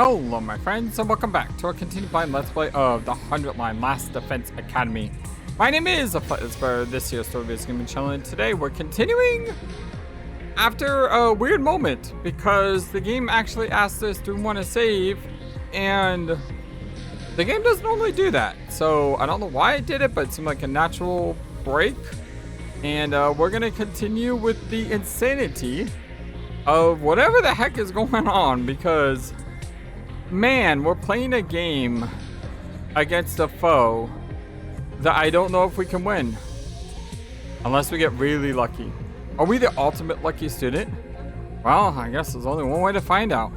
Hello my friends and welcome back to our continued blind let's play of the 100 Line Last Defense Academy. My name is FlightlessBird, this year's story-based gaming channel, and today we're continuing after a weird moment because the game actually asked us do we want to save, and the game doesn't normally do that. So I don't know why it did it, but it seemed like a natural break, and we're gonna continue with the insanity of whatever the heck is going on, because man, we're playing a game against a foe that I don't know if we can win unless we get really lucky. Are we the ultimate lucky student? Well, I guess there's only one way to find out.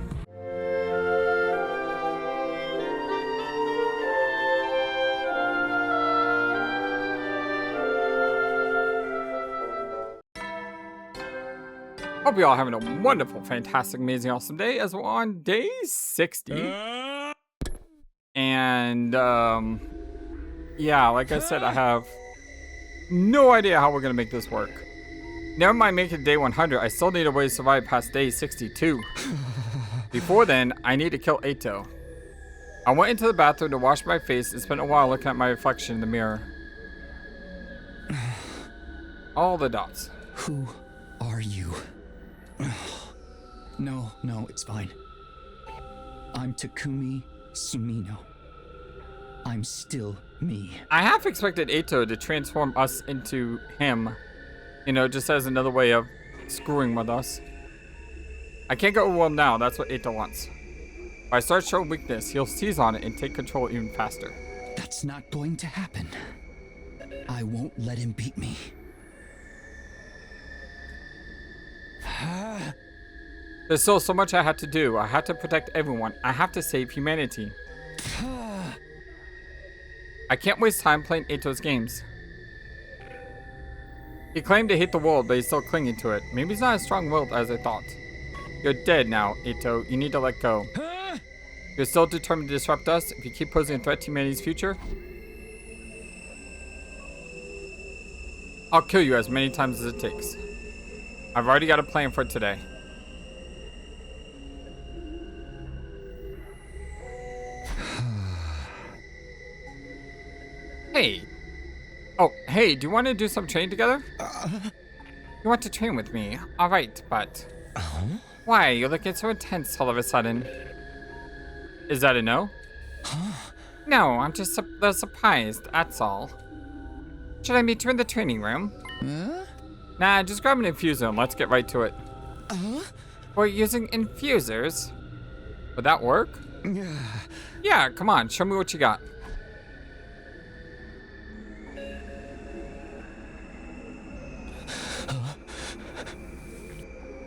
Hope you all having a wonderful, fantastic, amazing, awesome day as we're on day 60. And, yeah, like I said, I have no idea how we're going to make this work. Never mind making it day 100, I still need a way to survive past day 62. Before then, I need to kill Eito. I went into the bathroom to wash my face and spent a while looking at my reflection in the mirror. All the dots. Who are you? No, it's fine. I'm Takumi Sumino. I'm still me. I half expected Eito to transform us into him. You know, just as another way of screwing with us. I can't go overwhelmed now, that's what Eito wants. If I start showing weakness, he'll seize on it and take control even faster. That's not going to happen. I won't let him beat me. There's still so much I have to do. I have to protect everyone. I have to save humanity. I can't waste time playing Eito's games. He claimed to hate the world, but he's still clinging to it. Maybe he's not as strong-willed as I thought. You're dead now, Eito. You need to let go. You're still determined to disrupt us if you keep posing a threat to humanity's future? I'll kill you as many times as it takes. I've already got a plan for today. Hey. Oh, hey, do you want to do some training together? You want to train with me? Alright, but... Why? You're looking so intense all of a sudden. Is that a no? No, I'm just a little surprised, that's all. Should I meet you in the training room? Nah, just grab an infuser and let's get right to it. We're using infusers? Would that work? Yeah, come on, show me what you got.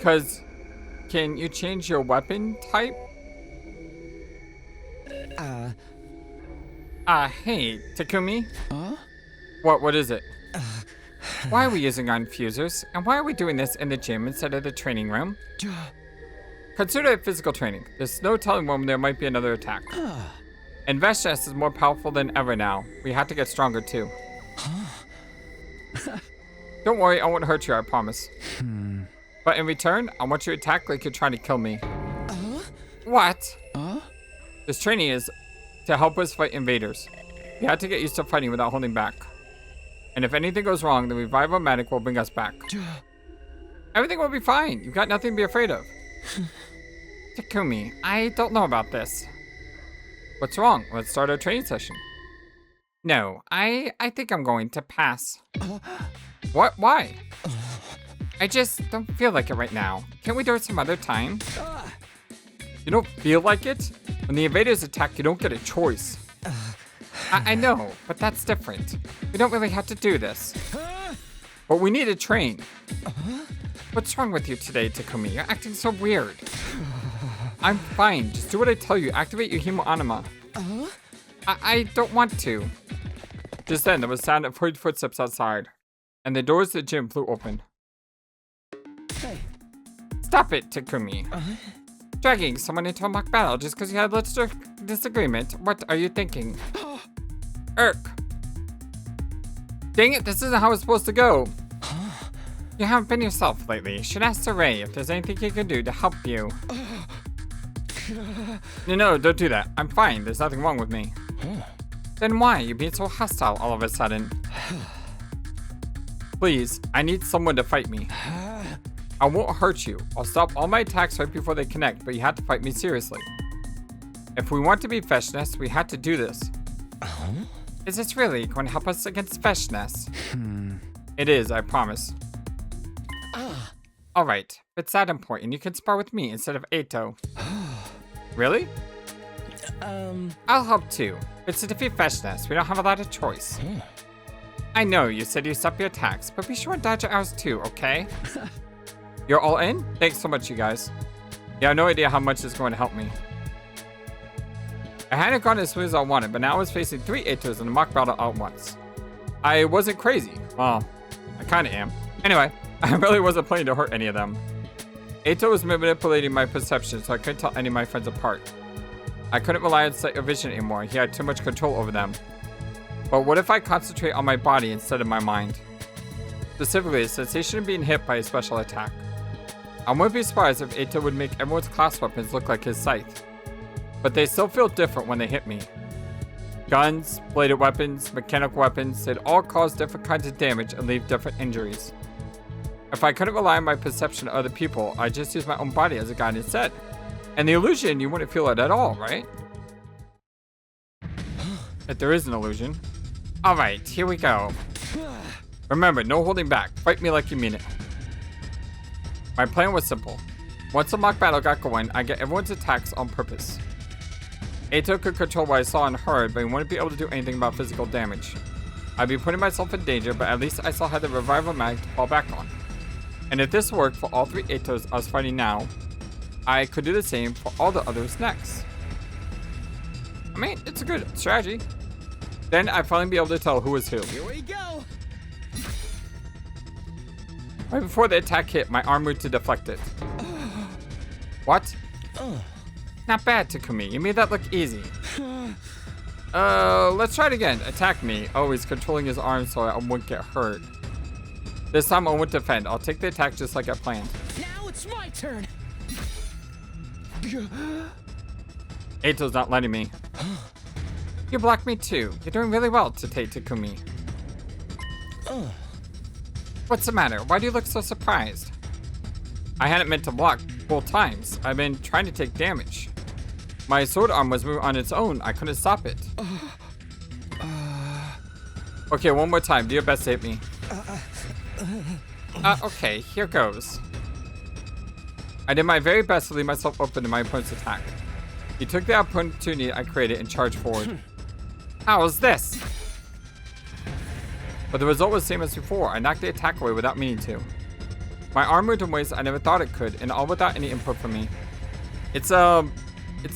Cause, can you change your weapon type? Hey, Takumi? What is it? Why are we using our infusers? And why are we doing this in the gym instead of the training room? Consider it physical training. There's no telling when there might be another attack. And Veshess is more powerful than ever now. We have to get stronger too. Don't worry, I won't hurt you, I promise. But in return, I want you to attack like you're trying to kill me. What? This training is to help us fight invaders. You have to get used to fighting without holding back. And if anything goes wrong, the Revive-O-Matic will bring us back. Everything will be fine. You've got nothing to be afraid of. Takumi, I don't know about this. What's wrong? Let's start our training session. No, I think I'm going to pass. What? Why? I just don't feel like it right now. Can't we do it some other time? You don't feel like it? When the invaders attack, you don't get a choice. I know, but that's different. We don't really have to do this. But we need to train. What's wrong with you today, Takumi? You're acting so weird. I'm fine. Just do what I tell you. Activate your Hemo Anima. I don't want to. Just then, there was sound of hurried footsteps outside, and the doors to the gym flew open. Hey. Stop it, Takumi. Dragging someone into a mock battle just because you had a little disagreement. What are you thinking? Irk. Dang it, this isn't how it's supposed to go. You haven't been yourself lately. You should ask Sirei if there's anything he can do to help you. No, don't do that. I'm fine. There's nothing wrong with me. Then why are you being so hostile all of a sudden? Please, I need someone to fight me. I won't hurt you. I'll stop all my attacks right before they connect, but you have to fight me seriously. If we want to be Feshness, we have to do this. Is this really going to help us against Feshness? It is, I promise. Alright, if it's that important, you can spar with me instead of Eito. Really? I'll help too. But to defeat Feshness, we don't have a lot of choice. I know you said you stop your attacks, but be sure and dodge your arrows too, okay? You're all in? Thanks so much, you guys. You have no idea how much it's going to help me. I hadn't gone as smooth as I wanted, but now I was facing 3 Eitos in a mock battle at once. I wasn't crazy. Well, I kinda am. Anyway, I really wasn't planning to hurt any of them. Eito was manipulating my perception, so I couldn't tell any of my friends apart. I couldn't rely on sight or vision anymore. He had too much control over them. But what if I concentrate on my body instead of my mind? Specifically, the sensation of being hit by a special attack. I wouldn't be surprised if Eito would make everyone's class weapons look like his scythe. But they still feel different when they hit me. Guns, bladed weapons, mechanical weapons, they'd all cause different kinds of damage and leave different injuries. If I couldn't rely on my perception of other people, I'd just use my own body as a guide instead. And the illusion, you wouldn't feel it at all, right? If there is an illusion. Alright, here we go. Remember, no holding back. Fight me like you mean it. My plan was simple. Once the mock battle got going, I get everyone's attacks on purpose. Eito could control what I saw and heard, but he wouldn't be able to do anything about physical damage. I'd be putting myself in danger, but at least I still had the revival mag to fall back on. And if this worked for all 3 Eitos I was fighting now, I could do the same for all the others next. I mean, it's a good strategy. Then I'd finally be able to tell who was who. Here we go. Right before the attack hit, my arm moved to deflect it. What? Not bad, Takumi. You made that look easy. Let's try it again. Attack me. Oh, he's controlling his arm so I won't get hurt. This time I won't defend. I'll take the attack just like I planned. Now it's my turn. Eito's not letting me. You blocked me too. You're doing really well today, Takumi. What's the matter? Why do you look so surprised? I hadn't meant to block both times. I've been trying to take damage. My sword arm was moving on its own. I couldn't stop it. Okay, one more time. Do your best to hit me. Okay, here goes. I did my very best to leave myself open to my opponent's attack. He took the opportunity I created and charged forward. How's this? But the result was the same as before. I knocked the attack away without meaning to. My arm moved in ways I never thought it could, and all without any input from me. It's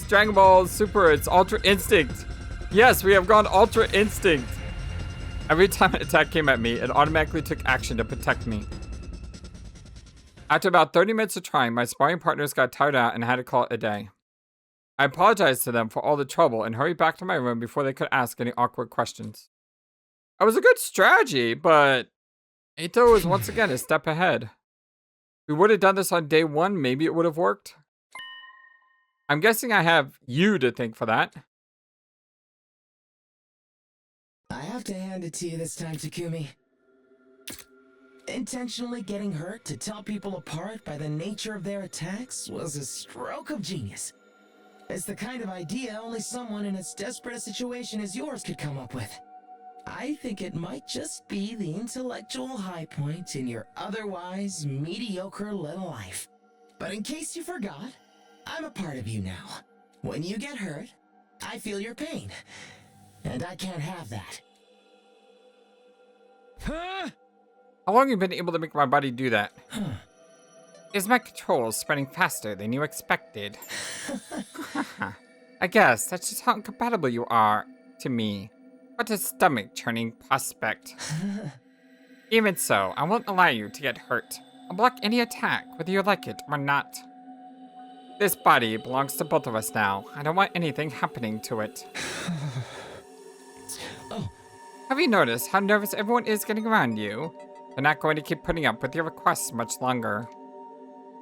Dragon Ball Super, it's Ultra Instinct. Yes, we have gone Ultra Instinct. Every time an attack came at me, it automatically took action to protect me. After about 30 minutes of trying, my sparring partners got tired out and had to call it a day. I apologized to them for all the trouble and hurried back to my room before they could ask any awkward questions. It was a good strategy, but Eito was once again a step ahead. If we would have done this on day 1, maybe it would have worked. I'm guessing I have you to thank for that. I have to hand it to you this time, Takumi. Intentionally getting hurt to tell people apart by the nature of their attacks was a stroke of genius. It's the kind of idea only someone in as desperate a situation as yours could come up with. I think it might just be the intellectual high point in your otherwise mediocre little life. But in case you forgot, I'm a part of you now. When you get hurt, I feel your pain. And I can't have that. Huh? How long have you been able to make my body do that? Is my control spreading faster than you expected? I guess that's just how incompatible you are to me. What a stomach-churning prospect. Even so, I won't allow you to get hurt. I'll block any attack, whether you like it or not. This body belongs to both of us now. I don't want anything happening to it. Have you noticed how nervous everyone is getting around you? They're not going to keep putting up with your requests much longer.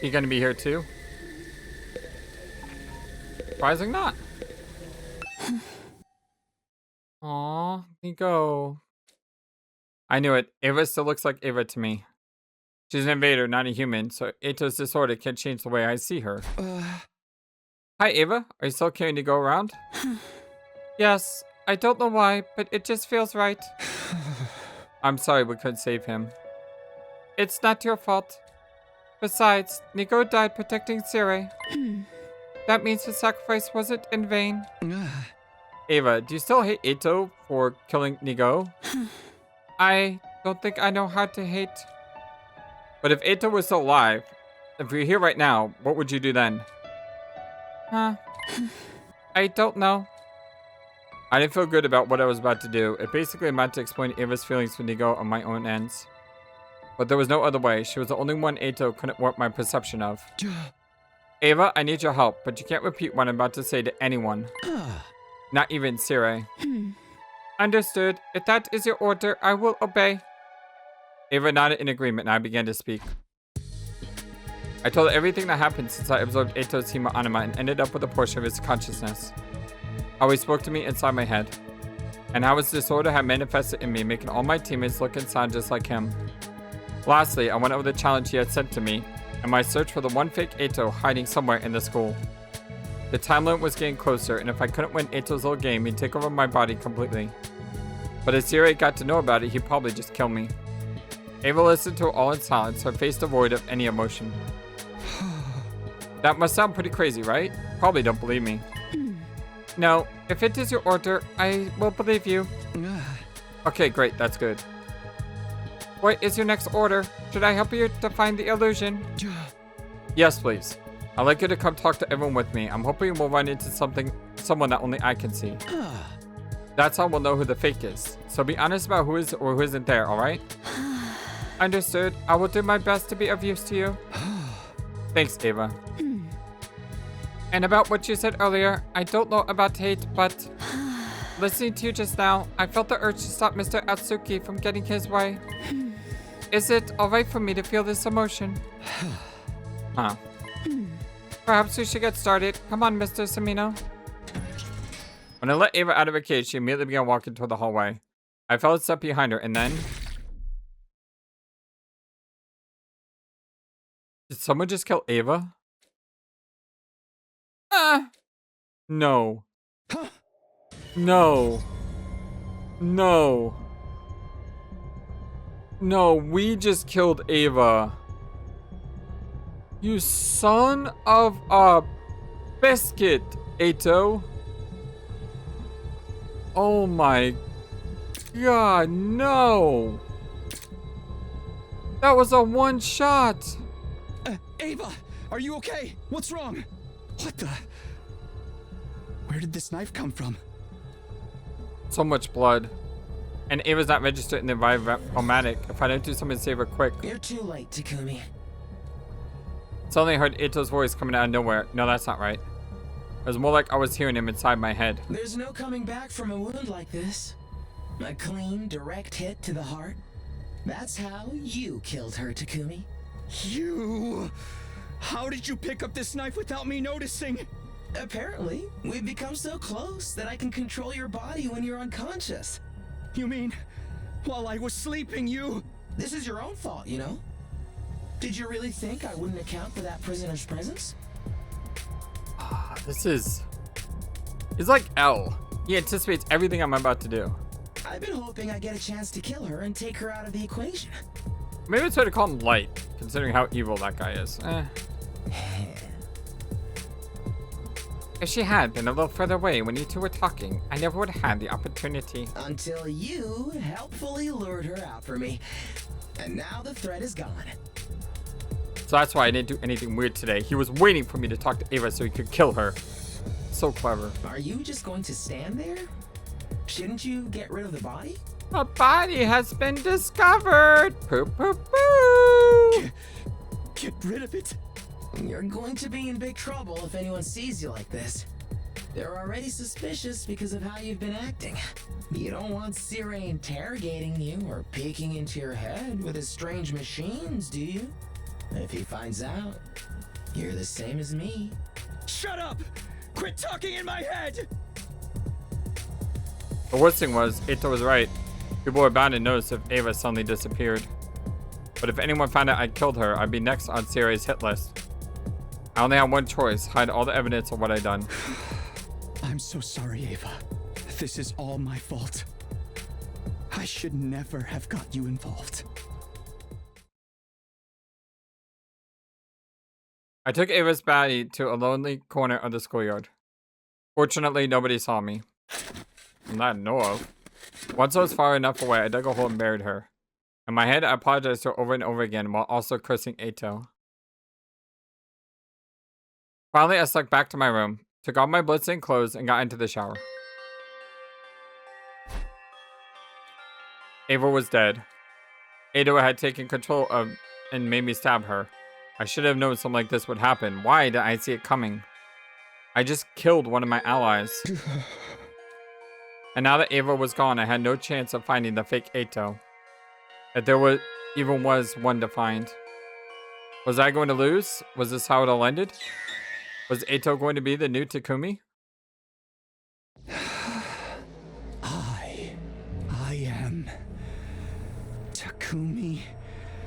You gonna be here too? Surprising not. Aw, Nico. I knew it. Ava still looks like Ava to me. She's an invader, not a human, so Eito's disorder can't change the way I see her. Hi, Ava. Are you still carrying to go around? Yes. I don't know why, but it just feels right. I'm sorry we couldn't save him. It's not your fault. Besides, Nico died protecting Sirei. That means the sacrifice wasn't in vain. Ava, do you still hate Eito for killing Nigo? I don't think I know how to hate. But if Eito was still alive, if you're here right now, what would you do then? I don't know. I didn't feel good about what I was about to do. It basically meant to explain Ava's feelings for Nigo on my own ends. But there was no other way. She was the only one Eito couldn't warp my perception of. Ava, I need your help, but you can't repeat what I'm about to say to anyone. Not even Sirei. Understood. If that is your order, I will obey. Ava nodded in agreement and I began to speak. I told her everything that happened since I absorbed Eito's Hima Anima and ended up with a portion of his consciousness. How he spoke to me inside my head. And how his disorder had manifested in me, making all my teammates look and sound just like him. Lastly, I went over the challenge he had sent to me and my search for the one fake Eito hiding somewhere in the school. The time limit was getting closer, and if I couldn't win Eito's little game, he'd take over my body completely. But if Sirei got to know about it, he'd probably just kill me. Ava listened to it all in silence, her face devoid of any emotion. That must sound pretty crazy, right? Probably don't believe me. No, if it is your order, I will believe you. Okay, great, that's good. What is your next order? Should I help you to find the illusion? Yes, please. I'd like you to come talk to everyone with me. I'm hoping we'll run into someone that only I can see. That's how we'll know who the fake is. So be honest about who is or who isn't there, alright? Understood. I will do my best to be of use to you. Thanks, Ava. And about what you said earlier, I don't know about hate, but listening to you just now, I felt the urge to stop Mr. Atsuki from getting his way. Is it alright for me to feel this emotion? Huh. Perhaps we should get started. Come on, Mr. Sumino. When I let Ava out of her cage, she immediately began walking toward the hallway. I fell a step behind her, and then... Did someone just kill Ava? No. No. No. No, we just killed Ava. You son of a biscuit, Eito. Oh my god, no. That was a one shot. Ava, are you okay? What's wrong? What the? Where did this knife come from? So much blood. And Ava's not registered in the biomatic. If I don't do something to save her quick. You're too late, Takumi. Suddenly I heard Eito's voice coming out of nowhere. No, that's not right. It was more like I was hearing him inside my head. There's no coming back from a wound like this. A clean, direct hit to the heart. That's how you killed her, Takumi. You... How did you pick up this knife without me noticing? Apparently, we've become so close that I can control your body when you're unconscious. You mean, while I was sleeping, you... This is your own fault, you know? Did you really think I wouldn't account for that prisoner's presence? This is... It's like L. He anticipates everything I'm about to do. I've been hoping I get a chance to kill her and take her out of the equation. Maybe it's better to call him Light, considering how evil that guy is. If she had been a little further away when you two were talking, I never would have had the opportunity. Until you helpfully lured her out for me. And now the threat is gone. So that's why I didn't do anything weird today. He was waiting for me to talk to Ava so he could kill her. So clever. Are you just going to stand there? Shouldn't you get rid of the body? A body has been discovered. Poop, poop, poop. Get rid of it. You're going to be in big trouble if anyone sees you like this. They're already suspicious because of how you've been acting. You don't want Sirei interrogating you or peeking into your head with his strange machines, do you? If he finds out, you're the same as me. Shut up! Quit talking in my head! The worst thing was, Eito was right. People were bound to notice if Ava suddenly disappeared. But if anyone found out I killed her, I'd be next on Sirei's hit list. I only had one choice, hide all the evidence of what I'd done. I'm so sorry, Ava. This is all my fault. I should never have got you involved. I took Ava's body to a lonely corner of the schoolyard. Fortunately, nobody saw me. Not that I know of. Once I was far enough away, I dug a hole and buried her. In my head, I apologized to her over and over again while also cursing Eito. Finally, I snuck back to my room, took off my bloodstained clothes, and got into the shower. Ava was dead. Eito had taken control of and made me stab her. I should have known something like this would happen. Why did I see it coming? I just killed one of my allies. And now that Ava was gone, I had no chance of finding the fake Eito. If there even was one to find. Was I going to lose? Was this how it all ended? Was Eito going to be the new Takumi? I am Takumi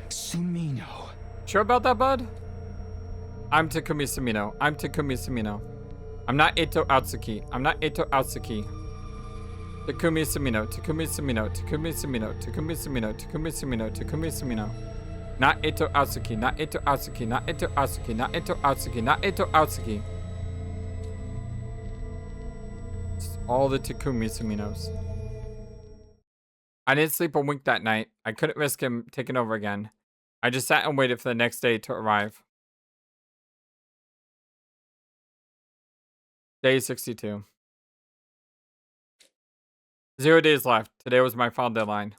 Sumino. Sure about that, bud? I'm Takumi Sumino. I'm Takumi Sumino. I'm not Eito Atsuki. I'm not Eito Atsuki. Takumi Sumino. Takumi Sumino. Takumi Sumino. Takumi Sumino. Takumi Sumino. Takumi Sumino. Not Eito Atsuki. Not Eito Atsuki. Not Eito Atsuki. Not Eito Atsuki. Not Eito Atsuki. It's all the Takumi Suminos. I didn't sleep a wink that night. I couldn't risk him taking over again. I just sat and waited for the next day to arrive. Day 62. 0 days left. Today was my final deadline.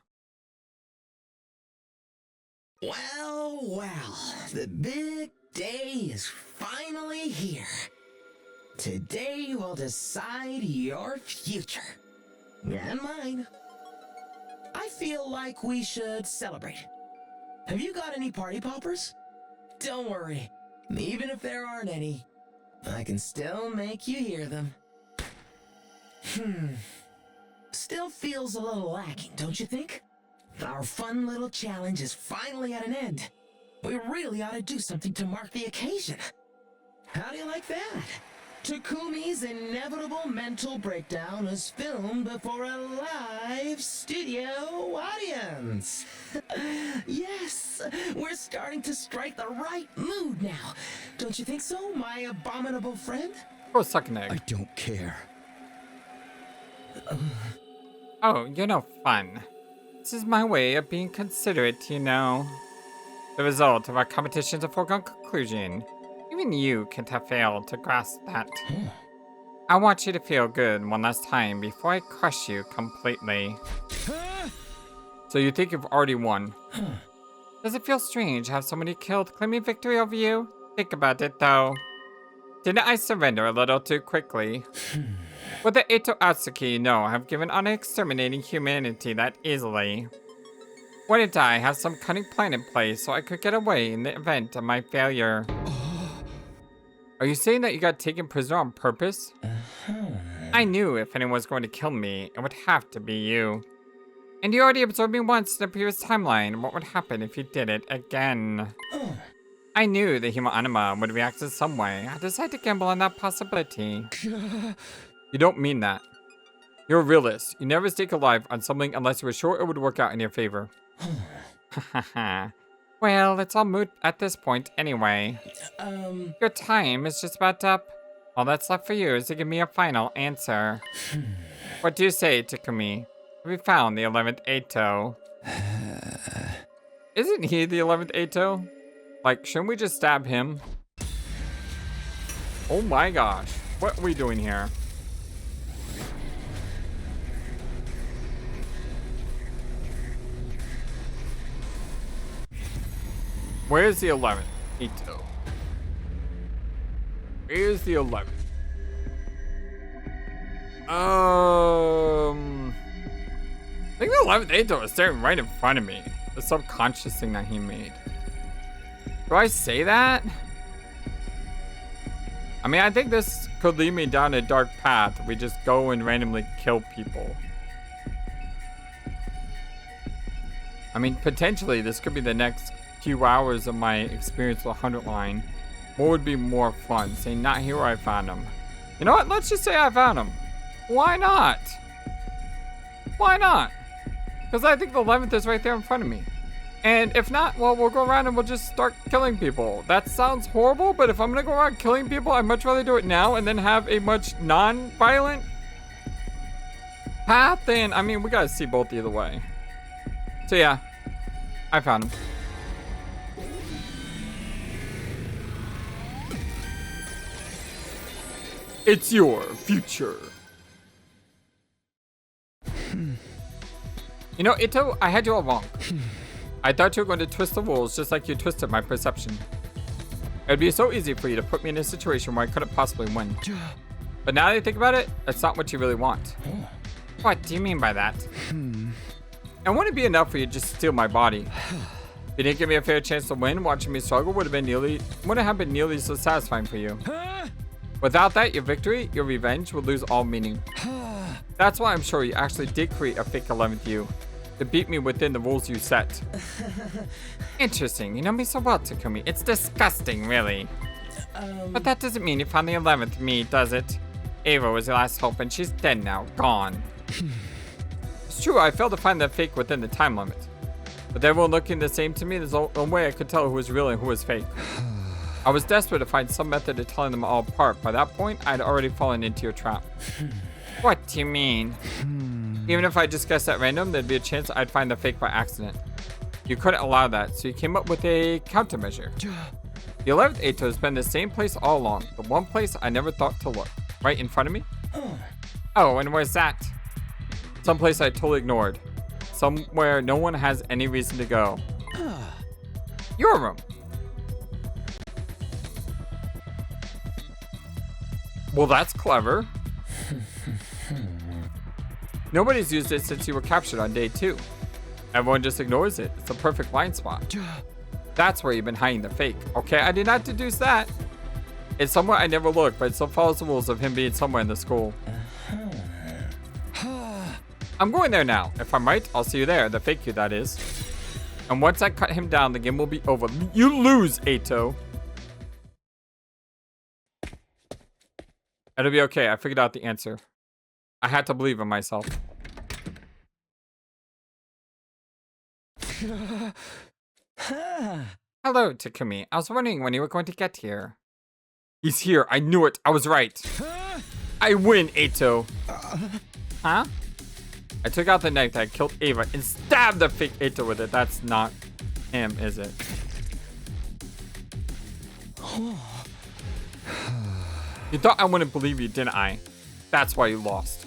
Well, well, the big day is finally here. Today will decide your future. And mine. I feel like we should celebrate. Have you got any party poppers? Don't worry. Even if there aren't any, I can still make you hear them. Still feels a little lacking, don't you think? Our fun little challenge is finally at an end. We really ought to do something to mark the occasion. How do you like that? Takumi's inevitable mental breakdown is filmed before a live studio audience. Yes, we're starting to strike the right mood now. Don't you think so, my abominable friend? Oh, suck an I egg. don't care. Oh, you're no fun. This is my way of being considerate, you know. The result of our competition is a foregone conclusion. Even you can't have failed to grasp that. I want you to feel good one last time before I crush you completely. So you think you've already won? Does it feel strange to have somebody killed claiming victory over you? Think about it though. Didn't I surrender a little too quickly? Would the Eito Atsuki have given up on exterminating humanity that easily? Wouldn't I have some cunning plan in place so I could get away in the event of my failure? Are you saying that you got taken prisoner on purpose? I knew if anyone was going to kill me, it would have to be you. And you already observed me once in the previous timeline. What would happen if you did it again? I knew the human anima would react in some way. I decided to gamble on that possibility. You don't mean that. You're a realist. You never stake a life on something unless you were sure it would work out in your favor. Well, it's all moot at this point anyway. Your time is just about up. All that's left for you is to give me a final answer. What do you say, Takumi? Have you found the 11th Eito? Isn't he the 11th Eito? Like, shouldn't we just stab him? Oh my gosh. What are we doing here? Where's the 11th Eito? Where's the 11th? I think the 11th Eito is staring right in front of me. The subconscious thing that he made. Do I say that? I mean, I think this could lead me down a dark path. We just go and randomly kill people. I mean, potentially, this could be the next few hours of my experience with 100 line. What would be more fun? Saying, not here where I found him. You know what? Let's just say I found him. Why not? Why not? Because I think the 11th is right there in front of me. And if not, well, we'll go around and we'll just start killing people. That sounds horrible, but if I'm gonna go around killing people, I'd much rather do it now and then have a much non-violent path. Then, I mean, we gotta see both either way. So yeah, I found him. It's your future. You know, Eito, I had you all wrong. I thought you were going to twist the rules just like you twisted my perception. It would be so easy for you to put me in a situation where I couldn't possibly win. But now that I think about it, that's not what you really want. What do you mean by that? And wouldn't it be enough for you to just steal my body? If you didn't give me a fair chance to win, watching me struggle wouldn't have been nearly so satisfying for you. Without that, your victory, your revenge, would lose all meaning. That's why I'm sure you actually did create a fake 11th you to beat me within the rules you set. Interesting. You know me so well, Takumi. It's disgusting, really. But that doesn't mean you found the 11th me, does it? Ava was your last hope, and she's dead now. Gone. It's true, I failed to find that fake within the time limit. With everyone looking the same to me, there's no way I could tell who was real and who was fake. I was desperate to find some method of telling them all apart. By that point, I'd already fallen into your trap. What do you mean? Even if I just guessed at random, there'd be a chance I'd find the fake by accident. You couldn't allow that, so you came up with a countermeasure. The 11th Eito has been the same place all along, the one place I never thought to look. Right in front of me? Oh, and where's that? Someplace I totally ignored. Somewhere no one has any reason to go. Your room. Well, that's clever. Nobody's used it since you were captured on day 2. Everyone just ignores it. It's a perfect blind spot. That's where you've been hiding the fake. Okay, I did not deduce that. It's somewhere I never looked, but it still follows the rules of him being somewhere in the school. I'm going there now. If I'm right, I'll see you there. The fake you, that is. And once I cut him down, the game will be over. You lose, Eito. It'll be okay. I figured out the answer. I had to believe in myself. Hello, Takumi. I was wondering when you were going to get here. He's here. I knew it. I was right. I win, Eito. Huh? I took out the knife that killed Ava and stabbed the fake Eito with it. That's not him, is it? You thought I wouldn't believe you, didn't I? That's why you lost.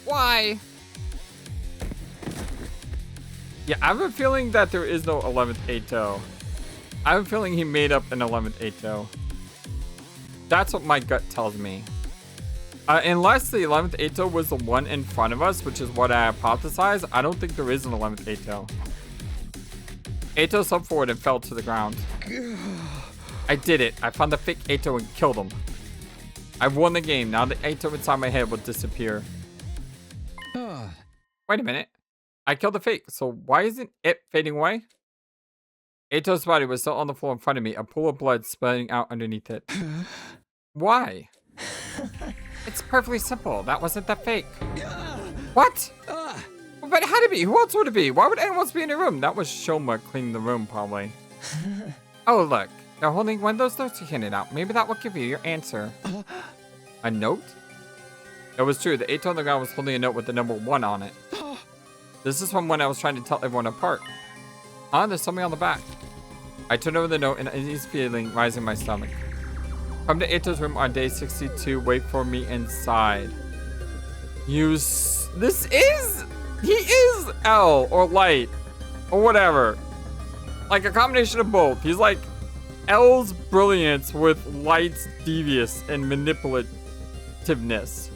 Why? Yeah, I have a feeling that there is no 11th Eito. I have a feeling he made up an 11th Eito. That's what my gut tells me. Unless the 11th Eito was the one in front of us, which is what I hypothesize, I don't think there is an 11th Eito. Eito slipped forward and fell to the ground. I did it. I found the fake Eito and killed him. I've won the game. Now the Eito inside my head will disappear. Wait a minute. I killed the fake, so why isn't it fading away? Eito's body was still on the floor in front of me, a pool of blood spilling out underneath it. Why? It's perfectly simple. That wasn't the fake. What? But it had to be. Who else would it be? Why would anyone else be in the room? That was Shoma cleaning the room, probably. Oh, look. They're holding one of those notes you handed out. Maybe that will give you your answer. A note? It was true. The Eito on the ground was holding a note with the number 1 on it. This is from when I was trying to tell everyone apart. There's something on the back. I turned over the note and an uneasy feeling rising in my stomach. Come to Eito's room on day 62. Wait for me inside. He is L or light or whatever. Like a combination of both. He's like L's brilliance with light's devious and manipulativeness.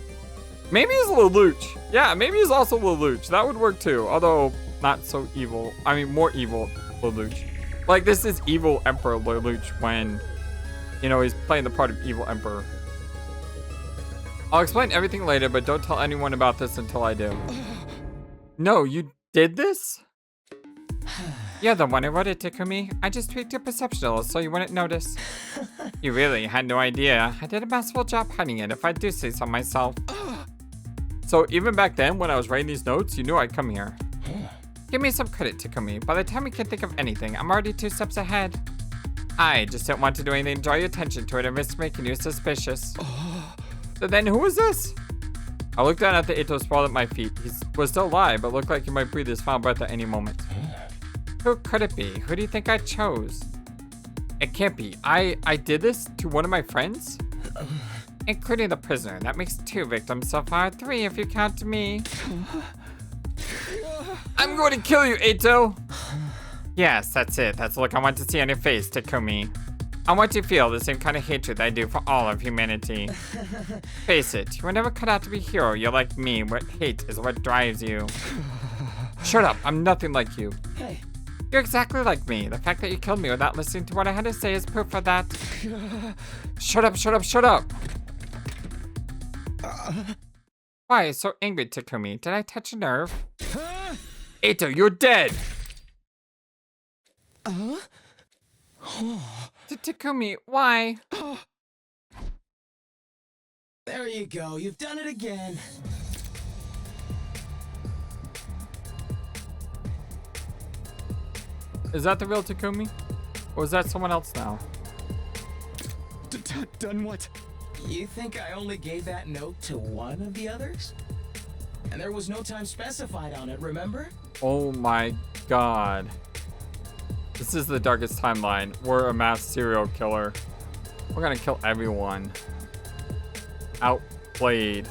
Maybe he's Lelouch. Yeah, maybe he's also Lelouch. That would work too. Although not so evil. I mean, more evil Lelouch. Like, this is evil Emperor Lelouch when, you know, he's playing the part of evil Emperor. I'll explain everything later, but don't tell anyone about this until I do. No, you did this? You're the one who wrote it, Takumi. I just tweaked your perception a little so you wouldn't notice. You really had no idea. I did a masterful job hiding it, if I do say so myself. So even back then, when I was writing these notes, you knew I'd come here. Give me some credit, Takumi. By the time we can think of anything, I'm already 2 steps ahead. I just didn't want to do anything to draw your attention to it and risk making you suspicious. So then who was this? I looked down at the Eitos sprawled at my feet. He was still alive, but looked like he might breathe his final breath at any moment. Who could it be? Who do you think I chose? It can't be. I did this to one of my friends? Including the prisoner. That makes 2 victims so far. 3 if you count me. I'm going to kill you, Eito! Yes, that's it. That's the look I want to see on your face, Takumi. I want you to feel the same kind of hatred I do for all of humanity. Face it, you were never cut out to be a hero. You're like me, where hate is what drives you. Shut up, I'm nothing like you. Hey. You're exactly like me. The fact that you killed me without listening to what I had to say is proof of that. Shut up, shut up, shut up! Why are you so angry, Takumi? Did I touch a nerve? Eito, you're dead! Takumi, why? There you go. You've done it again. Is that the real Takumi? Or is that someone else now? Done what? You think I only gave that note to one of the others? And there was no time specified on it, remember? Oh my god. This is the darkest timeline. We're a mass serial killer. We're gonna kill everyone. Outplayed.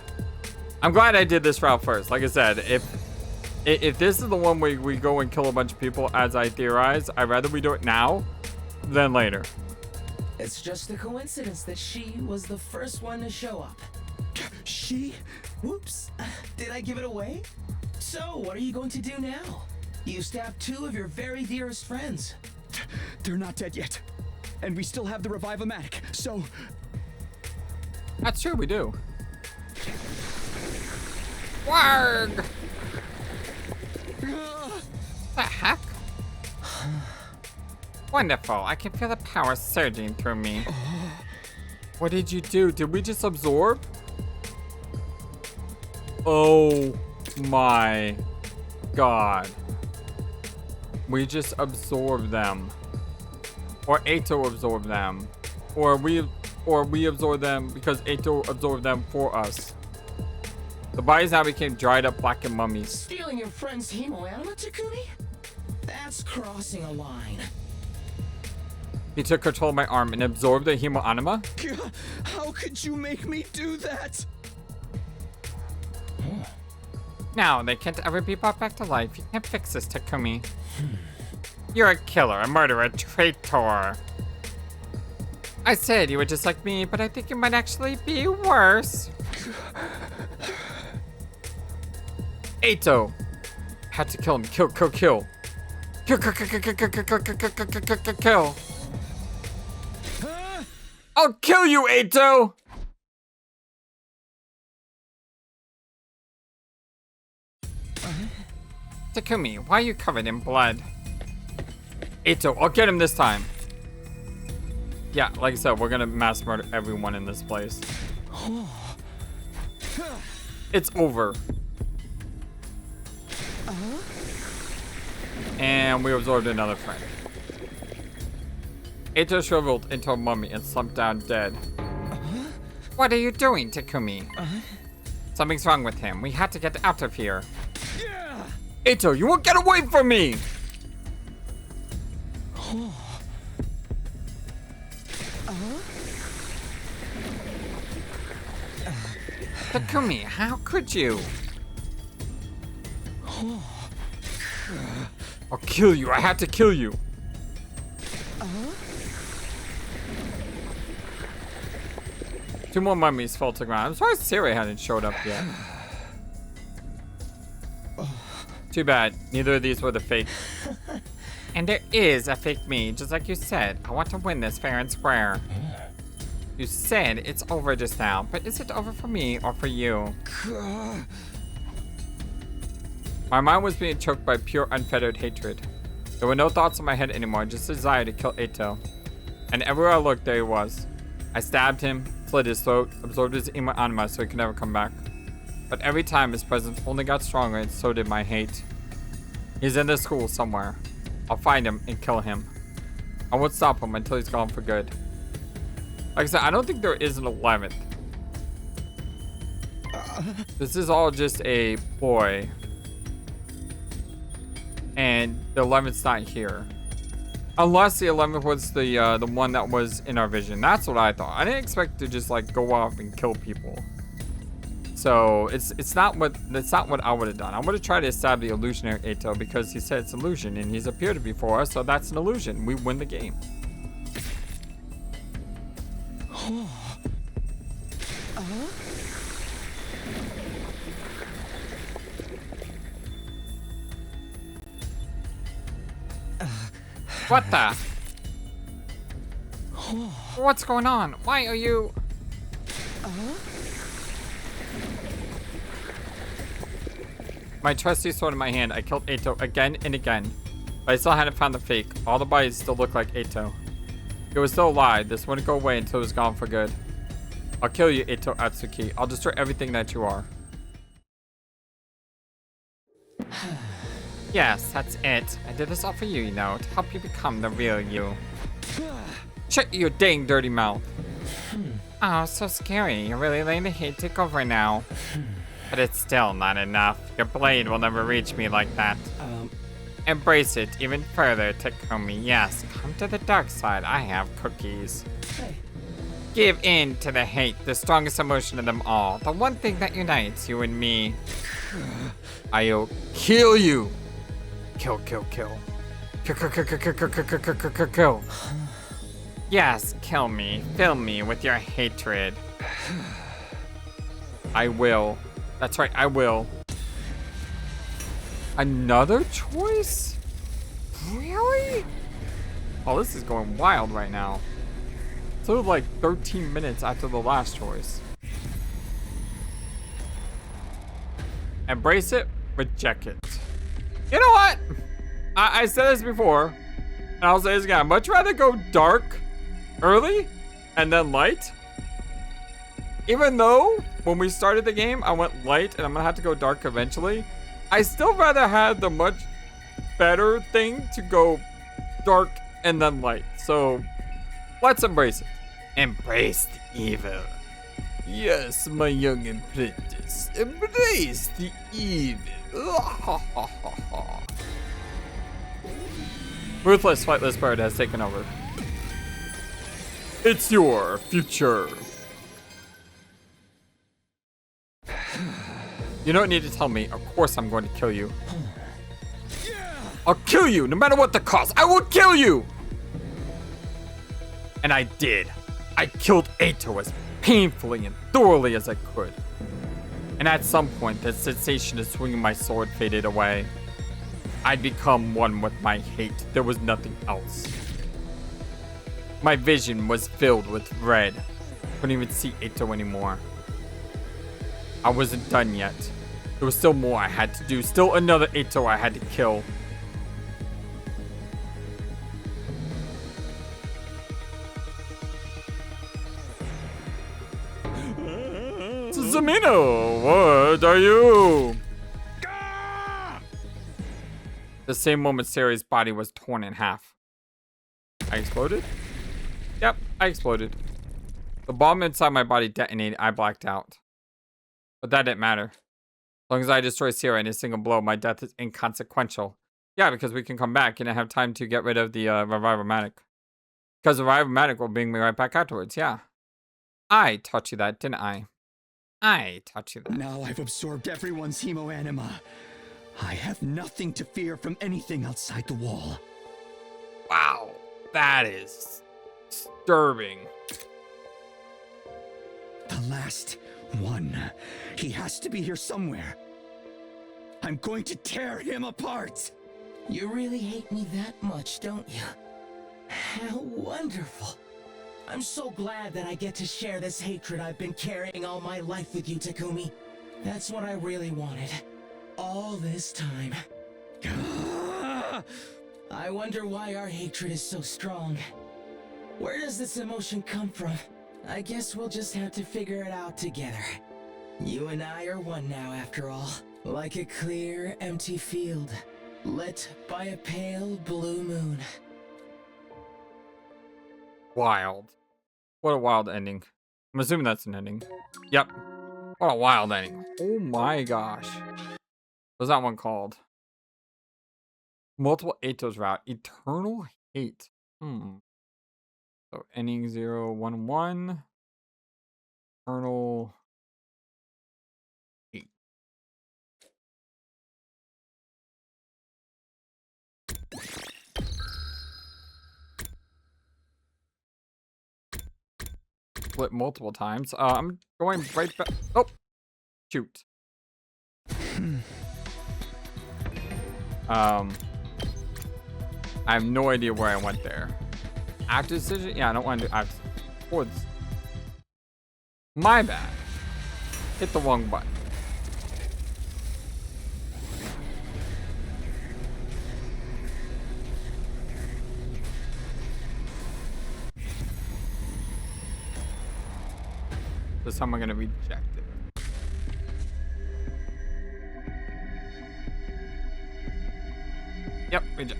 I'm glad I did this route first. Like I said, if this is the one where we go and kill a bunch of people as I theorize, I'd rather we do it now than later. It's just a coincidence that she was the first one to show up. She? Whoops. Did I give it away? So, what are you going to do now? You stabbed 2 of your very dearest friends. They're not dead yet. And we still have the Revive-O-Matic, so... That's true, we do. Warg! The heck? Wonderful, I can feel the power surging through me. What did you do? Did we just absorb? Oh my god. We just absorbed them. Or Eito absorbed them. Or we absorbed them because Eito absorbed them for us. The bodies now became dried up blackened mummies. Stealing your friend's hemoanima, Takumi? That's crossing a line. He took control of my arm and absorbed the hemoanima? How could you make me do that? Now, they can't ever be brought back to life. You can't fix this, Takumi. You're a killer, a murderer, a traitor. I said you were just like me, but I think you might actually be worse. Eito. Had to kill him. Kill, kill, kill. Kill, kill, kill, kill, kill, kill, kill, kill, kill, kill, kill, kill, kill. I'll kill you, Eito! Takumi, why are you covered in blood? Eito, I'll get him this time. Yeah, like I said, we're gonna mass murder everyone in this place. It's over. And we absorbed another friend. Eito shriveled into a mummy and slumped down dead. What are you doing, Takumi? Something's wrong with him. We had to get out of here. Eito, you won't get away from me! Takumi, how could you? I'll kill you. I had to kill you. Two more mummies fell to the ground. I'm surprised Sirei hadn't showed up yet. Too bad. Neither of these were the fake. And there is a fake me, just like you said. I want to win this fair and square. You said it's over just now, but is it over for me or for you? My mind was being choked by pure unfettered hatred. There were no thoughts in my head anymore, just desire to kill Eito. And everywhere I looked, there he was. I stabbed him, slit his throat, absorbed his anima so he could never come back. But every time his presence only got stronger, and so did my hate. He's in this school somewhere. I'll find him and kill him. I won't stop him until he's gone for good. Like I said, I don't think there is an 11th. This is all just a ploy. And the 11th's not here. Unless the 11th was the one that was in our vision. That's what I thought. I didn't expect to just like go off and kill people. So it's not what I would have done. I would have tried to stab the illusionary Eito because he said it's illusion and he's appeared before us, so that's an illusion. We win the game. What the? What's going on? Why are you? My trusty sword in my hand, I killed Eito again and again. But I still hadn't found the fake. All the bodies still look like Eito. It was still alive. This wouldn't go away until it was gone for good. I'll kill you, Eito Atsuki. I'll destroy everything that you are. Yes, that's it. I did this all for you, you know, to help you become the real you. Shut your dang dirty mouth. Oh, so scary. You're really letting the hate take over now. But it's still not enough. Your blade will never reach me like that. Embrace it even further, Takumi. Yes, come to the dark side. I have cookies. Hey. Give in to the hate, the strongest emotion of them all. The one thing that unites you and me. I'll kill you. Kill, kill, kill. Kill, kill, kill, kill, kill, kill, kill, kill, kill, kill, kill. Yes, kill me. Fill me with your hatred. I will. That's right, I will. Another choice? Really? Oh, this is going wild right now. So like 13 minutes after the last choice. Embrace it, reject it. You know what? I said this before, and I'll say this again. I'd much rather go dark early and then light. Even though when we started the game, I went light and I'm gonna have to go dark eventually. I still rather have the much better thing to go dark and then light. So let's embrace it. Embrace the evil. Yes, my young apprentice. Embrace the evil. Ruthless FlightlessBird has taken over. It's your future. You don't need to tell me. Of course I'm going to kill you. I'll kill you no matter what the cost. I will kill you. And I did. I killed Eito as painfully and thoroughly as I could. And at some point, the sensation of swinging my sword faded away. I'd become one with my hate. There was nothing else. My vision was filled with red. Couldn't even see Eito anymore. I wasn't done yet. There was still more I had to do. Still another Eito I had to kill. Sumino, what are you? The same moment Sirei's body was torn in half. I exploded? Yep, I exploded. The bomb inside my body detonated. I blacked out. But that didn't matter. As long as I destroy Sirei in a single blow, my death is inconsequential. Yeah, because we can come back and I have time to get rid of the Revive-O-Matic. Because the Revive-O-Matic will bring me right back afterwards, yeah. I taught you that, didn't I? I taught you that. Now I've absorbed everyone's hemo-anima. I have nothing to fear from anything outside the wall. Wow, that is disturbing. The last one. He has to be here somewhere. I'm going to tear him apart. You really hate me that much, don't you? How wonderful. I'm so glad that I get to share this hatred I've been carrying all my life with you, Takumi. That's what I really wanted. All this time. I wonder why our hatred is so strong. Where does this emotion come from? I guess we'll just have to figure it out together. You and I are one now, after all. Like a clear, empty field, lit by a pale blue moon. Wild. What a wild ending. I'm assuming that's an ending. Yep. What a wild ending. Oh my gosh. What's that one called? Multiple Eitos route. Eternal hate. So ending 011. Eternal hate. Split multiple times. I'm going right back. Oh, shoot. I have no idea where I went there. Active decision? Yeah, I don't want to do active. Woods. My bad. Hit the wrong button. This time I'm gonna reject it. Yep, reject.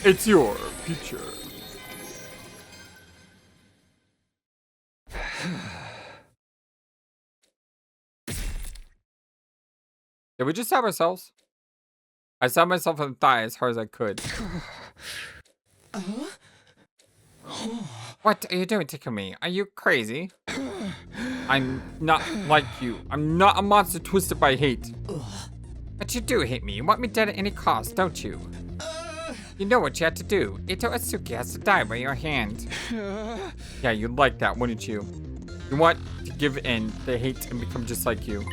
It's your future. Did we just stab ourselves? I stabbed myself in the thigh as hard as I could. What are you doing, Takumi? Are you crazy? I'm not like you. I'm not a monster twisted by hate. But you do hate me. You want me dead at any cost, don't you? You know what you had to do. Eito Atsuki has to die by your hand. Yeah, you'd like that, wouldn't you? You want to give in the hate and become just like you.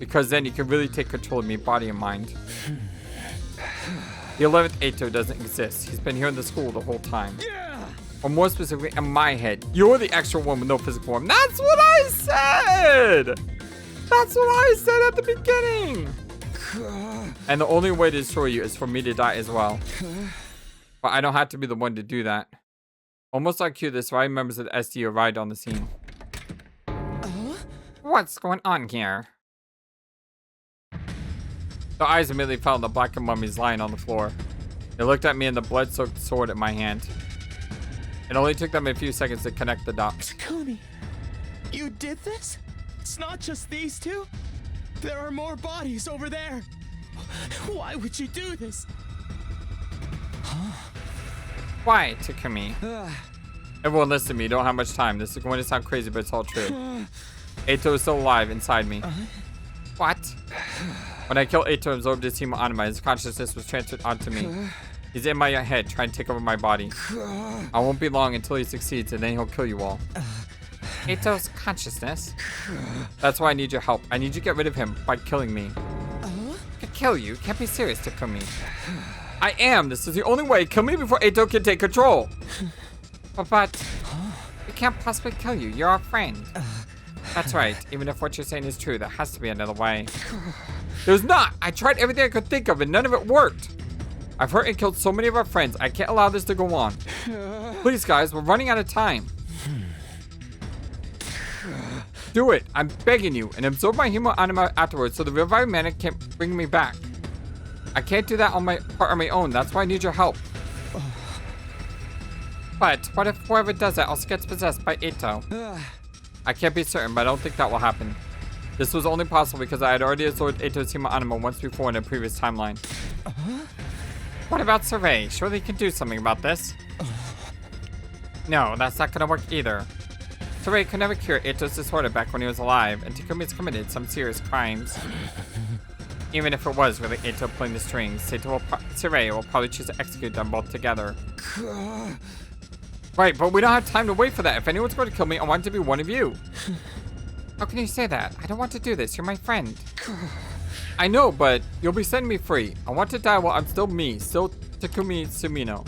Because then you can really take control of me, body and mind. The 11th Eito doesn't exist. He's been here in the school the whole time. Or more specifically, in my head. You're the extra one with no physical form. That's what I said! That's what I said at the beginning! And the only way to destroy you is for me to die as well. But I don't have to be the one to do that. Almost like you, the surviving members of the SD arrived on the scene. What's going on here? Their eyes immediately fell on the blackened mummies lying on the floor. They looked at me and the blood-soaked sword in my hand. It only took them a few seconds to connect the dots. Takumi, you did this? It's not just these two? There are more bodies over there. Why would you do this? Why, Takumi? Everyone listen to me. You don't have much time. This is going to sound crazy, but it's all true. Eito is still alive inside me. What? When I killed Eito and absorbed his team anima, his consciousness was transferred onto me. He's in my head, trying to take over my body. I won't be long until he succeeds, and then he'll kill you all. Eito's consciousness? That's why I need your help. I need you to get rid of him by killing me. To kill you? Can't be serious, Takumi. I am. This is the only way. Kill me before Eito can take control. But we can't possibly kill you. You're our friend. That's right. Even if what you're saying is true, there has to be another way. There's not. I tried everything I could think of, and none of it worked. I've hurt and killed so many of our friends. I can't allow this to go on. Please, guys, we're running out of time. Do it. I'm begging you. And absorb my human anima afterwards so the revived mana can't bring me back. I can't do that on my own. That's why I need your help. But what if whoever does that also gets possessed by Eito? I can't be certain, but I don't think that will happen. This was only possible because I had already absorbed Eito's human anima once before in a previous timeline. What about Sirei? Surely he can do something about this. No, that's not gonna work either. Sirei could never cure Eito's disorder back when he was alive, and Takumi's committed some serious crimes. Even if it was really Eito pulling the strings, Sirei will probably choose to execute them both together. Right, but we don't have time to wait for that. If anyone's going to kill me, I want it to be one of you. How can you say that? I don't want to do this. You're my friend. I know, but you'll be setting me free. I want to die while I'm still me. Still Takumi Sumino.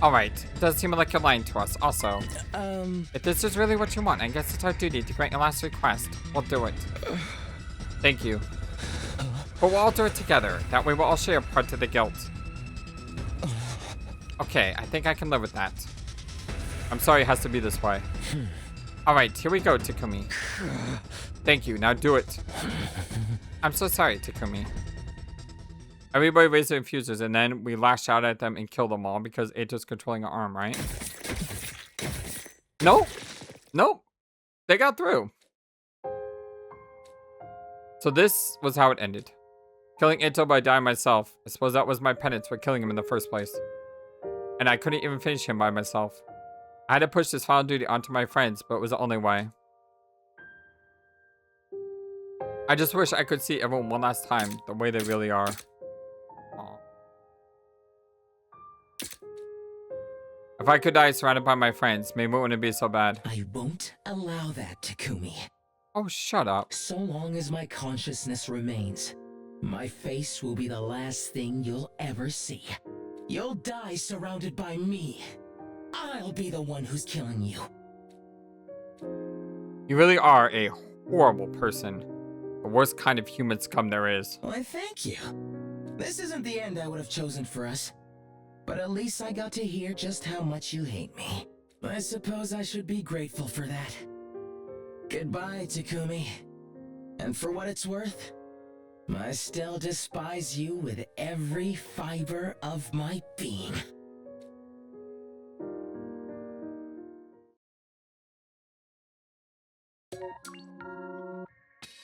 Alright. Does seem like you're lying to us. Also, if this is really what you want, I guess it's our duty to grant your last request. We'll do it. Thank you. But we'll all do it together. That way we'll all share a part of the guilt. Okay, I think I can live with that. I'm sorry it has to be this way. Alright, here we go, Takumi. Thank you, now do it. I'm so sorry, Takumi. Everybody raise their infusers, and then we lash out at them and kill them all because Eito's controlling our arm, right? Nope. Nope. They got through. So this was how it ended. Killing Eito by dying myself. I suppose that was my penance for killing him in the first place. And I couldn't even finish him by myself. I had to push this final duty onto my friends, but it was the only way. I just wish I could see everyone one last time, the way they really are. Aww. If I could die surrounded by my friends, maybe it wouldn't be so bad. I won't allow that, Takumi. Oh, shut up. So long as my consciousness remains, my face will be the last thing you'll ever see. You'll die surrounded by me. I'll be the one who's killing you. You really are a horrible person. The worst kind of human scum there is. Why, thank you. This isn't the end I would have chosen for us. But at least I got to hear just how much you hate me. I suppose I should be grateful for that. Goodbye, Takumi. And for what it's worth, I still despise you with every fiber of my being.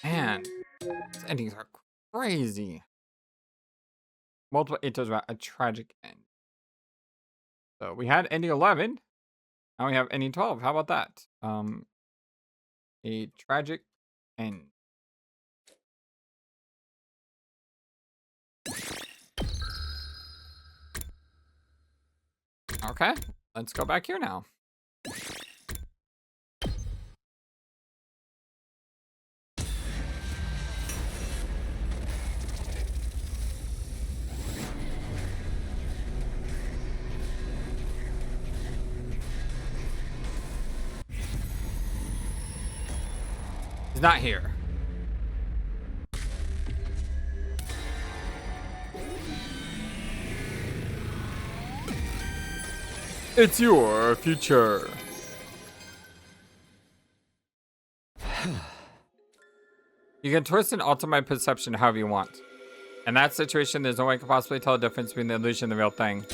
Man, these endings are crazy. Multiple Eitos about a tragic end. So we had ending 11. Now we have ending 12. How about that? A tragic end. Okay, let's go back here now. He's not here. It's your future. You can twist and alter my perception however you want. In that situation, there's no way I could possibly tell the difference between the illusion and the real thing.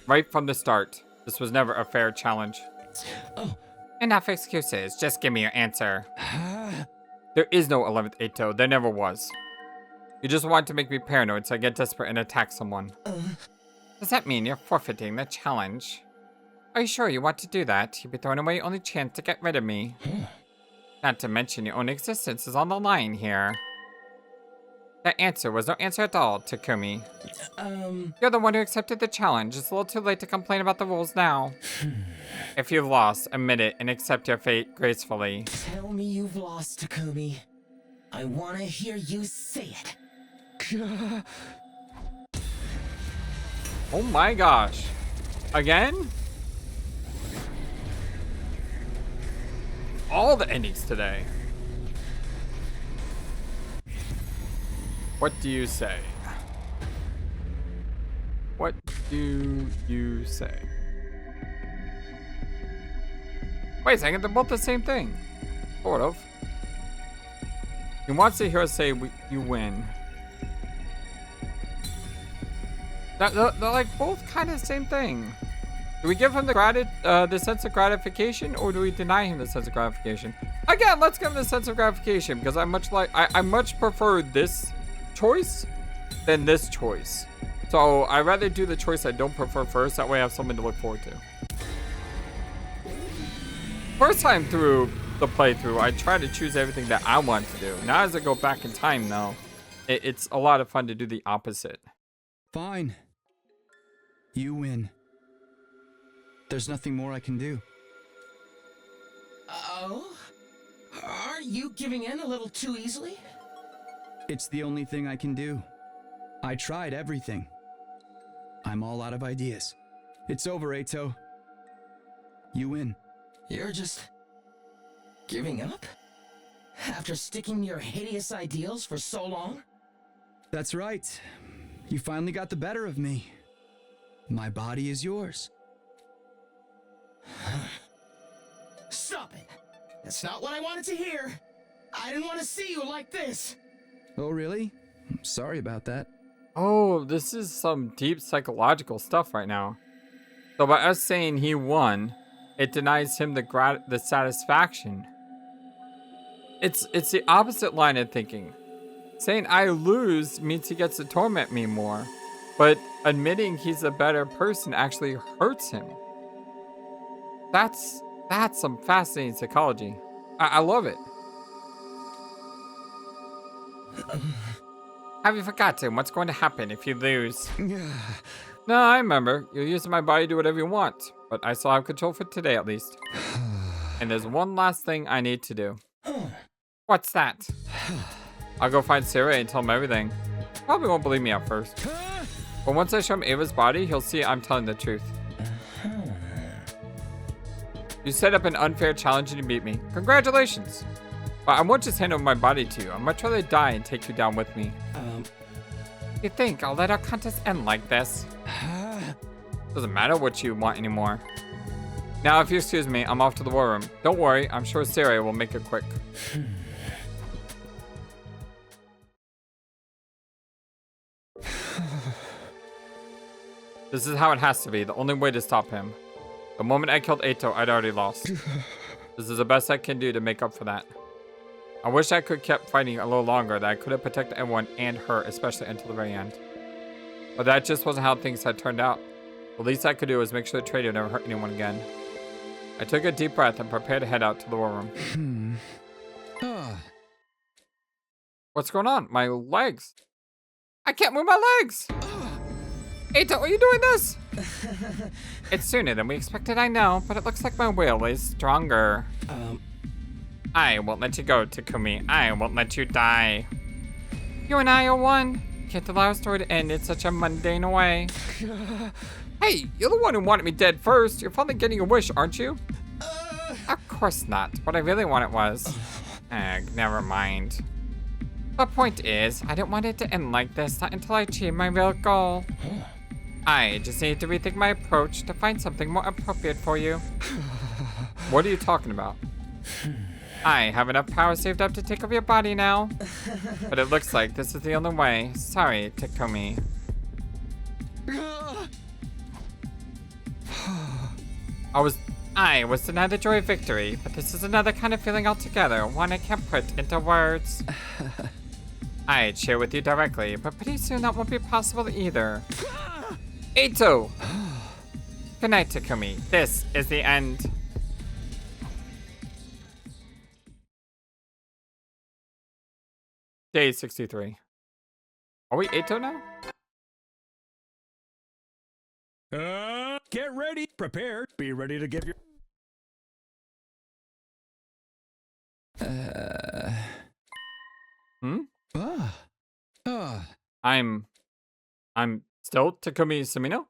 Right from the start, this was never a fair challenge. Enough excuses, just give me your answer. There is no 11th Eito, there never was. You just want to make me paranoid so I get desperate and attack someone. Does that mean you're forfeiting the challenge? Are you sure you want to do that? You'd be throwing away your only chance to get rid of me. Not to mention your own existence is on the line here. That answer was no answer at all, Takumi. You're the one who accepted the challenge. It's a little too late to complain about the rules now. If you've lost, admit it and accept your fate gracefully. Tell me you've lost, Takumi. I want to hear you say it. Oh my gosh. Again? All the endings today. What do you say? What do you say? Wait a second, they're both the same thing. Sort of. He wants to hear us say you win. They're like both kind of the same thing. Do we give him the sense of gratification, or do we deny him the sense of gratification? Again, let's give him the sense of gratification because I much prefer this choice than this choice. So I'd rather do the choice I don't prefer first. That way I have something to look forward to. First time through the playthrough, I tried to choose everything that I want to do. Now as I go back in time, though, it's a lot of fun to do the opposite. Fine. You win. There's nothing more I can do. Oh? Aren't you giving in a little too easily? It's the only thing I can do. I tried everything. I'm all out of ideas. It's over, Eito. You win. You're just giving up? After sticking to your hideous ideals for so long? That's right. You finally got the better of me. My body is yours. Stop it! That's not what I wanted to hear! I didn't want to see you like this! Oh, really? I'm sorry about that. Oh, this is some deep psychological stuff right now. So by us saying he won, it denies him the satisfaction. It's the opposite line of thinking. Saying I lose means he gets to torment me more, but admitting he's a better person actually hurts him. That's some fascinating psychology. I love it. Have you forgotten what's going to happen if you lose? No, I remember. You'll use my body to do whatever you want, but I still have control for today at least. And there's one last thing I need to do. What's that? I'll go find Sirei and tell him everything. Probably won't believe me at first. But once I show him Ava's body, he'll see I'm telling the truth. You set up an unfair challenge and you beat me. Congratulations. But I won't just hand over my body to you. I'd much rather die and take you down with me. You think I'll let our contest end like this? Doesn't matter what you want anymore. Now, if you excuse me, I'm off to the war room. Don't worry, I'm sure Sirei will make it quick. This is how it has to be, the only way to stop him. The moment I killed Eito, I'd already lost. This is the best I can do to make up for that. I wish I could kept fighting a little longer, that I could have protected everyone and her, especially until the very end. But that just wasn't how things had turned out. The least I could do was make sure the traitor never hurt anyone again. I took a deep breath and prepared to head out to the war room. What's going on? My legs. I can't move my legs! Eito, are you doing this? It's sooner than we expected, I know, but it looks like my will is stronger. I won't let you go, Takumi. I won't let you die. You and I are one. Can't allow our story to end in such a mundane way. Hey, you're the one who wanted me dead first. You're finally getting your wish, aren't you? Of course not. What I really wanted was... never mind. The point is, I didn't want it to end like this, not until I achieved my real goal. I just need to rethink my approach to find something more appropriate for you. What are you talking about? I have enough power saved up to take over your body now. But it looks like this is the only way. Sorry, Takumi. I was denied the joy of victory, but this is another kind of feeling altogether, one I can't put into words. I'd share with you directly, but pretty soon that won't be possible either. Eito! Good night, Takumi. This is the end. Day 63. Are we Eito now? Get ready, prepared, be ready to give your... I'm still Takumi Sumino?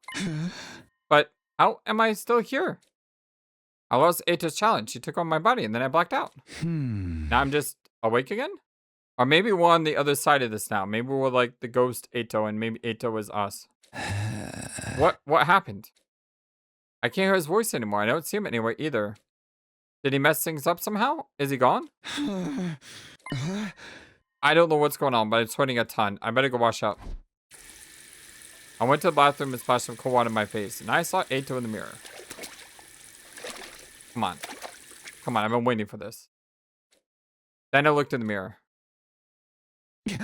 But how am I still here? I lost Eito's challenge. She took on my body and then I blacked out. Now I'm just awake again? Or maybe we're on the other side of this now. Maybe we're like the ghost Eito and maybe Eito was us. What happened? I can't hear his voice anymore. I don't see him anywhere either. Did he mess things up somehow? Is he gone? I don't know what's going on, but I'm sweating a ton. I better go wash up. I went to the bathroom and splashed some cold water in my face, and I saw Eito in the mirror. Come on. Come on, I've been waiting for this. Then I looked in the mirror. Knew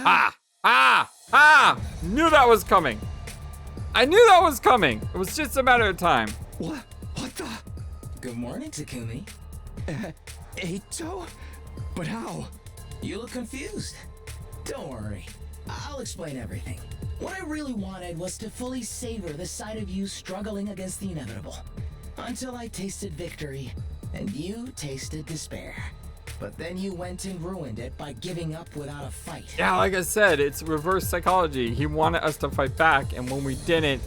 that was coming. I knew that was coming. It was just a matter of time. What the? Good morning, Takumi. Eito? But how? You look confused. Don't worry. I'll explain everything. What I really wanted was to fully savor the sight of you struggling against the inevitable. Until I tasted victory, and you tasted despair. But then you went and ruined it by giving up without a fight. Yeah, like I said, it's reverse psychology. He wanted us to fight back, and when we didn't,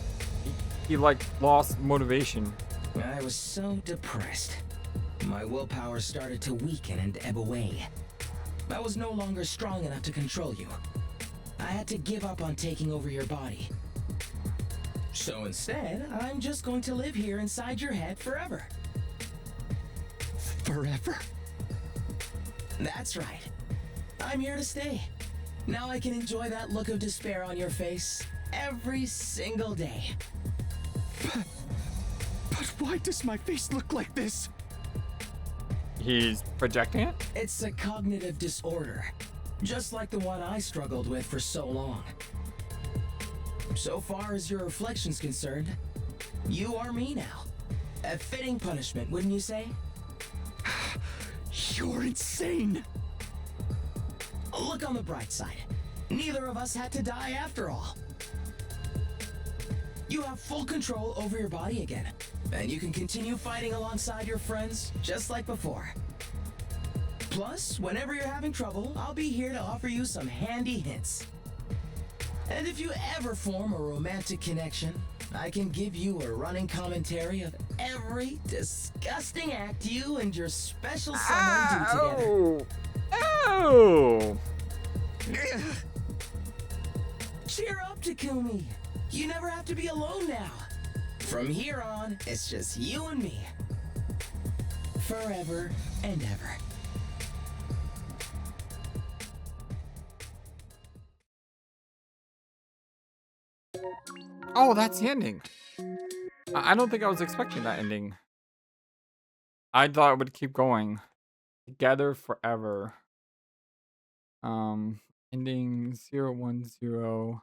he like lost motivation. I was so depressed. My willpower started to weaken and ebb away. I was no longer strong enough to control you. I had to give up on taking over your body. So instead, I'm just going to live here inside your head forever. Forever? That's right. I'm here to stay. Now I can enjoy that look of despair on your face every single day. But why does my face look like this? He's projecting it? It's a cognitive disorder, just like the one I struggled with for so long. So far as your reflection's concerned, you are me now. A fitting punishment, wouldn't you say? You're insane! Look on the bright side. Neither of us had to die after all. You have full control over your body again, and you can continue fighting alongside your friends just like before. Plus, whenever you're having trouble, I'll be here to offer you some handy hints. And if you ever form a romantic connection, I can give you a running commentary of every disgusting act you and your special someone do together. Oh! Cheer up, Takumi. You never have to be alone now. From here on, it's just you and me. Forever and ever. Oh, that's the ending. I don't think I was expecting that ending. I thought it would keep going. Together forever. Ending 010.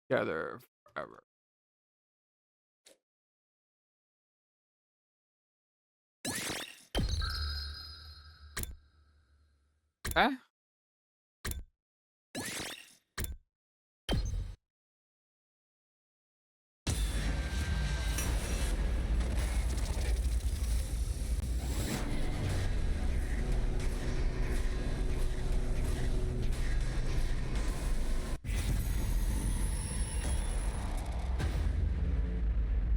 Together forever. Okay.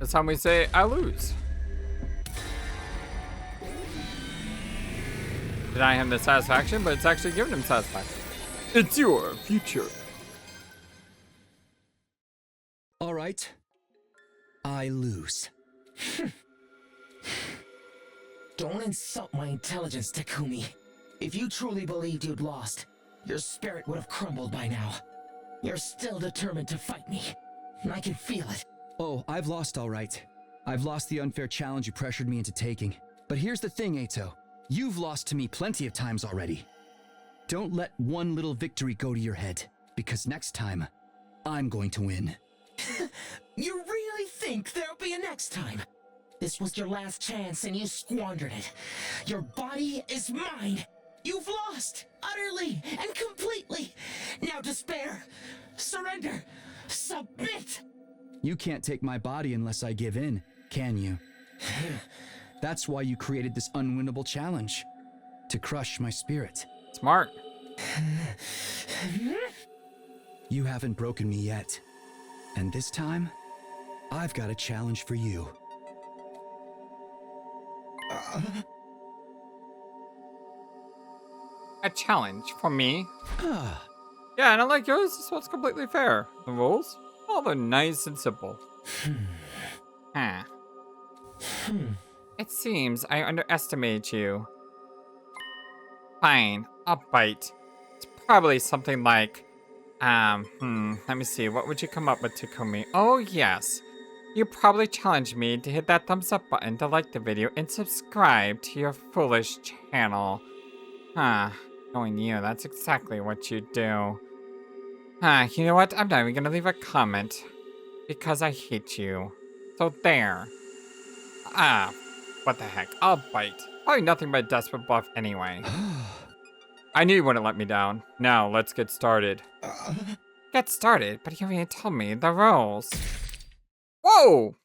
That's how we say I lose. Deny him the satisfaction, but it's actually giving him satisfaction. It's your future. All right. I lose. Don't insult my intelligence, Takumi. If you truly believed you'd lost, your spirit would have crumbled by now. You're still determined to fight me. I can feel it. Oh, I've lost all right. I've lost the unfair challenge you pressured me into taking. But here's the thing, Eito. You've lost to me plenty of times already. Don't let one little victory go to your head, because next time, I'm going to win. You really think there'll be a next time? This was your last chance and you squandered it. Your body is mine. You've lost, utterly and completely. Now despair, surrender, submit. You can't take my body unless I give in, can you? That's why you created this unwinnable challenge. To crush my spirit. Smart. You haven't broken me yet. And this time, I've got a challenge for you. A challenge for me? Yeah, and unlike yours, this one's completely fair. The rules? Oh, they're nice and simple. Huh. It seems I underestimated you. Fine, I'll bite. It's probably something like, let me see, what would you come up with, Takumi? Oh, yes. You probably challenged me to hit that thumbs up button to like the video and subscribe to your foolish channel. Huh, knowing you, that's exactly what you do. You know what? I'm not even gonna leave a comment. Because I hate you. So there. What the heck? I'll bite. Probably nothing but a desperate bluff anyway. I knew you wouldn't let me down. Now, let's get started. Get started? But you haven't told me the rules. Whoa!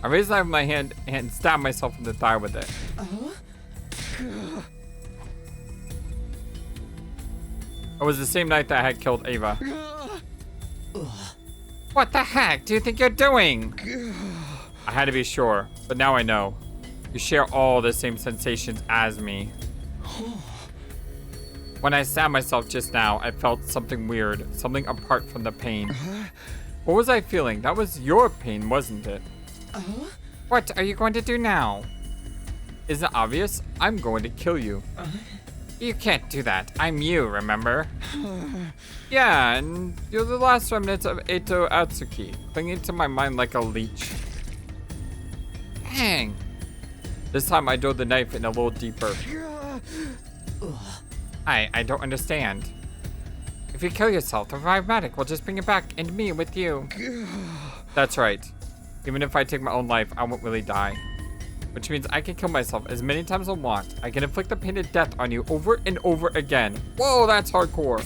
I raised the knife in my hand and stabbed myself in the thigh with it. It was the same night that I had killed Ava. What the heck do you think you're doing? I had to be sure, but now I know. You share all the same sensations as me. When I stabbed myself just now, I felt something weird, something apart from the pain. What was I feeling? That was your pain, wasn't it? What are you going to do now? Isn't it obvious? I'm going to kill you. You can't do that. I'm you, remember? Yeah, and you're the last remnants of Eito Atsuki, clinging to my mind like a leech. Dang. This time I dove the knife in a little deeper. I don't understand. If you kill yourself, the Rhymatic will just bring it back and me with you. That's right. Even if I take my own life, I won't really die. Which means I can kill myself as many times as I want. I can inflict the pain of death on you over and over again. Whoa, that's hardcore.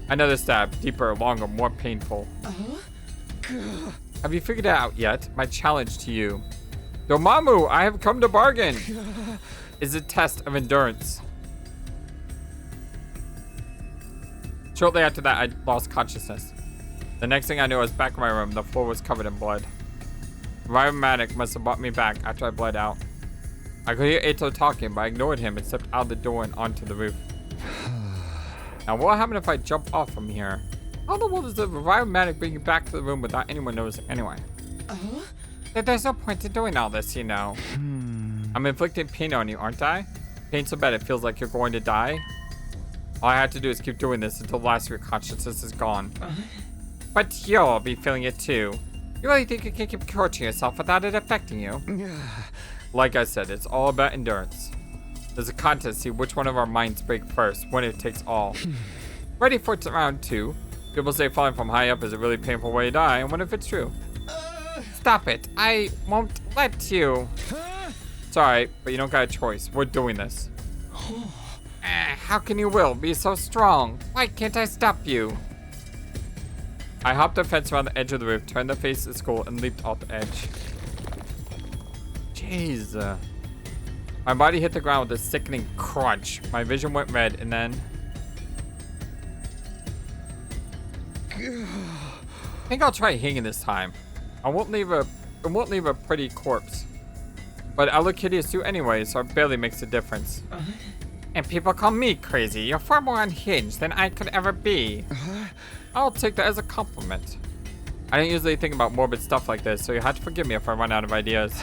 Another stab, deeper, longer, more painful. Have you figured it out yet? My challenge to you. Domamu, I have come to bargain. Is a test of endurance. Shortly after that, I lost consciousness. The next thing I knew, I was back in my room. The floor was covered in blood. Rhymatic must have brought me back after I bled out. I could hear Eito talking, but I ignored him and stepped out the door and onto the roof. Now, what will happen if I jump off from here? How in the world does the Rhymatic bring you back to the room without anyone noticing anyway? There's no point in doing all this, you know. I'm inflicting pain on you, aren't I? Pain so bad it feels like you're going to die? All I have to do is keep doing this until the last of your consciousness is gone. But you'll be feeling it too. You really think you can keep torturing yourself without it affecting you? Like I said, it's all about endurance. There's a contest to see which one of our minds break first, winner takes all. Ready for round 2. People say falling from high up is a really painful way to die, and what if it's true? Stop it. I won't let you. It's alright, but you don't got a choice. We're doing this. How can you will be so strong? Why can't I stop you? I hopped the fence around the edge of the roof, turned the face to school, and leaped off the edge. Jeez. My body hit the ground with a sickening crunch. My vision went red, and then... I think I'll try hanging this time. It won't leave a pretty corpse. But I look hideous too anyway, so it barely makes a difference. And people call me crazy. You're far more unhinged than I could ever be. I'll take that as a compliment. I don't usually think about morbid stuff like this, so you have to forgive me if I run out of ideas.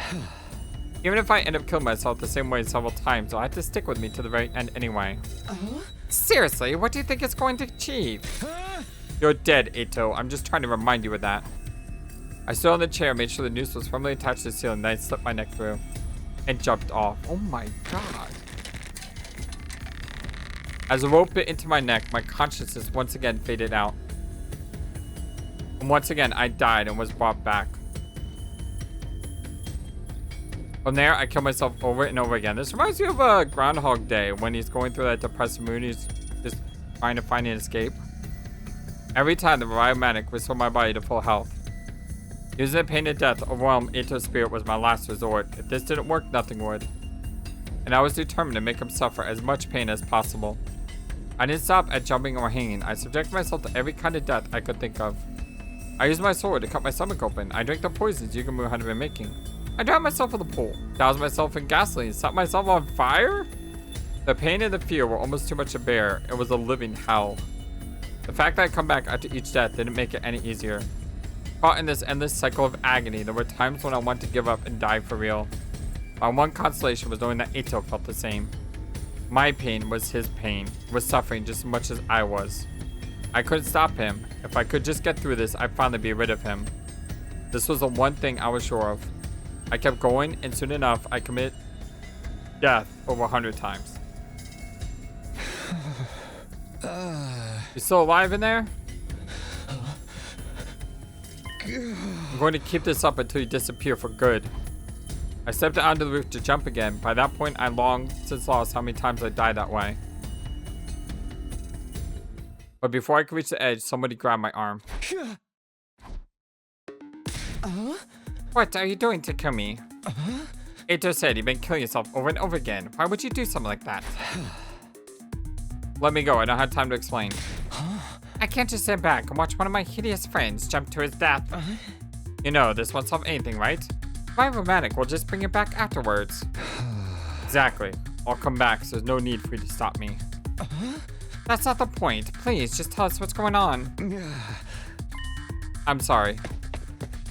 Even if I end up killing myself the same way several times, you'll have to stick with me to the very end anyway. Seriously, what do you think it's going to achieve? You're dead, Eito. I'm just trying to remind you of that. I stood on the chair, made sure the noose was firmly attached to the ceiling, then I slipped my neck through and jumped off. Oh my god. As the rope bit into my neck, my consciousness once again faded out. And once again, I died and was brought back. From there, I killed myself over and over again. This reminds me of Groundhog Day, when he's going through that depressive mood, he's just trying to find an escape. Every time the Rhymatic restored my body to full health. Using the pain of death to overwhelm Eito's spirit was my last resort. If this didn't work, nothing would. And I was determined to make him suffer as much pain as possible. I didn't stop at jumping or hanging. I subjected myself to every kind of death I could think of. I used my sword to cut my stomach open. I drank the poisons Yugamu had been making. I drowned myself in the pool, doused myself in gasoline, set myself on fire? The pain and the fear were almost too much to bear. It was a living hell. The fact that I come back after each death didn't make it any easier. Caught in this endless cycle of agony, there were times when I wanted to give up and die for real. My one consolation was knowing that Eito felt the same. My pain was his pain, was suffering just as much as I was. I couldn't stop him. If I could just get through this, I'd finally be rid of him. This was the one thing I was sure of. I kept going, and soon enough, I committed death over 100 times. You still alive in there? I'm going to keep this up until you disappear for good. I stepped out onto the roof to jump again. By that point, I long since lost how many times I died that way. But before I could reach the edge, somebody grabbed my arm. What are you doing, Takumi? Eito said you've been killing yourself over and over again. Why would you do something like that? Let me go, I don't have time to explain. I can't just sit back and watch one of my hideous friends jump to his death. You know, this won't solve anything, right? If I'm romantic, we'll just bring it back afterwards. Exactly. I'll come back, so there's no need for you to stop me. That's not the point. Please, just tell us what's going on. I'm sorry.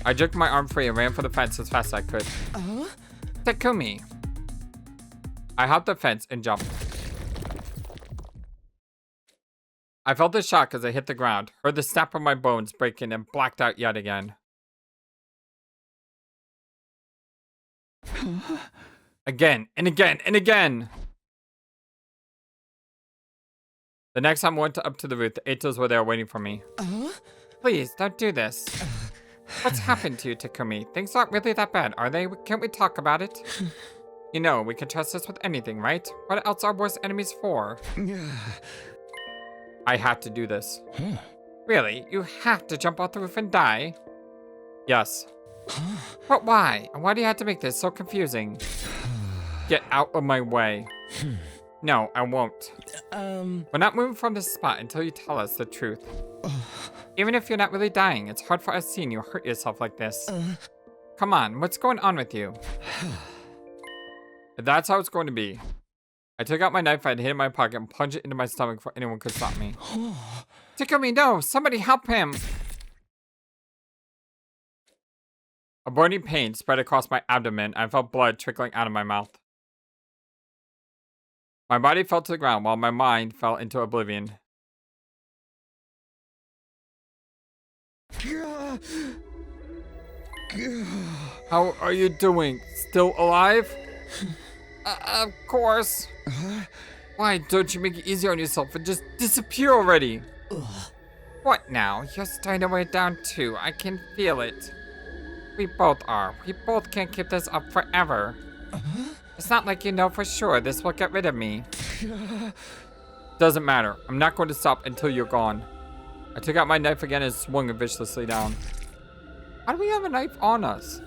I jerked my arm free and ran for the fence as fast as I could. Takumi. I hopped the fence and jumped. I felt the shock as I hit the ground, heard the snap of my bones breaking, and blacked out yet again. Again, and again, and again! The next time I went up to the roof, the Eitos were there waiting for me. Please, don't do this. What's happened to you, Takumi? Things aren't really that bad, are they? Can't we talk about it? You know, we can trust us with anything, right? What else are worst enemies for? I had to do this. Really? You have to jump off the roof and die? Yes. But why? And why do you have to make this so confusing? Get out of my way. No, I won't. We're not moving from this spot until you tell us the truth. Even if you're not really dying, it's hard for us seeing you hurt yourself like this. Come on, what's going on with you? If that's how it's going to be. I took out my knife, I had hid it in my pocket, and plunged it into my stomach before anyone could stop me. Takumi, no! Somebody help him! A burning pain spread across my abdomen, and I felt blood trickling out of my mouth. My body fell to the ground while my mind fell into oblivion. How are you doing? Still alive? Of course. Why don't you make it easier on yourself and just disappear already? What now? You're starting to wear it down too. I can feel it. We both are. We both can't keep this up forever. It's not like you know for sure this will get rid of me. Doesn't matter. I'm not going to stop until you're gone. I took out my knife again and swung it viciously down. Why do we have a knife on us?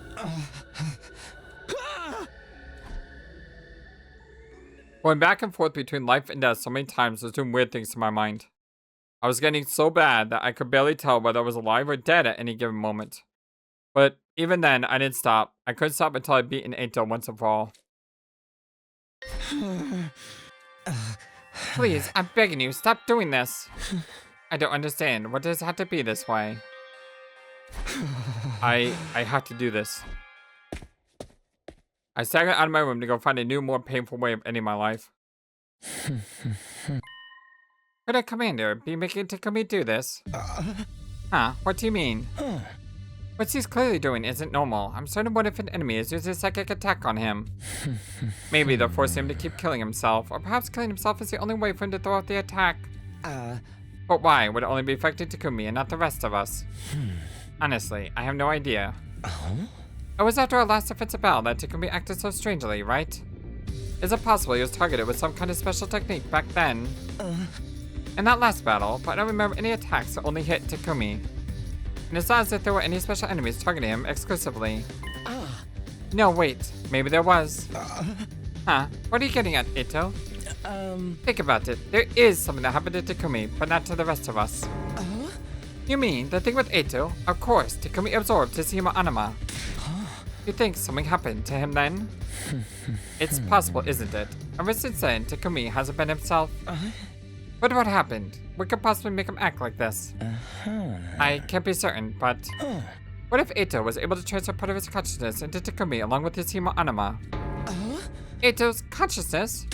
Going back and forth between life and death so many times was doing weird things to my mind. I was getting so bad that I could barely tell whether I was alive or dead at any given moment. But even then, I didn't stop. I couldn't stop until I'd beaten Eito once and for all. Please, I'm begging you, stop doing this. I don't understand. What does it have to be this way? I have to do this. I staggered out of my room to go find a new, more painful way of ending my life. Could a commander be making Takumi do this? Huh? What do you mean? What he's clearly doing isn't normal. I'm certain what if an enemy is using a psychic attack on him. Maybe they're forcing him to keep killing himself, or perhaps killing himself is the only way for him to throw out the attack. But why would it only be affecting Takumi and not the rest of us? Honestly, I have no idea. It was after our last offensive battle that Takumi acted so strangely, right? Is it possible he was targeted with some kind of special technique back then? In that last battle, but I don't remember any attacks that only hit Takumi. And it's not as if there were any special enemies targeting him exclusively. No, wait. Maybe there was. Huh? What are you getting at, Eito? Think about it. There is something that happened to Takumi, but not to the rest of us. You mean the thing with Eito? Of course, Takumi absorbed his Hima Anima. You think something happened to him then? It's possible, isn't it? Ever since then, Takumi hasn't been himself. But what happened? What could possibly make him act like this? I can't be certain, but... What if Eito was able to transfer part of his consciousness into Takumi along with his Hima Anima? Eito's consciousness?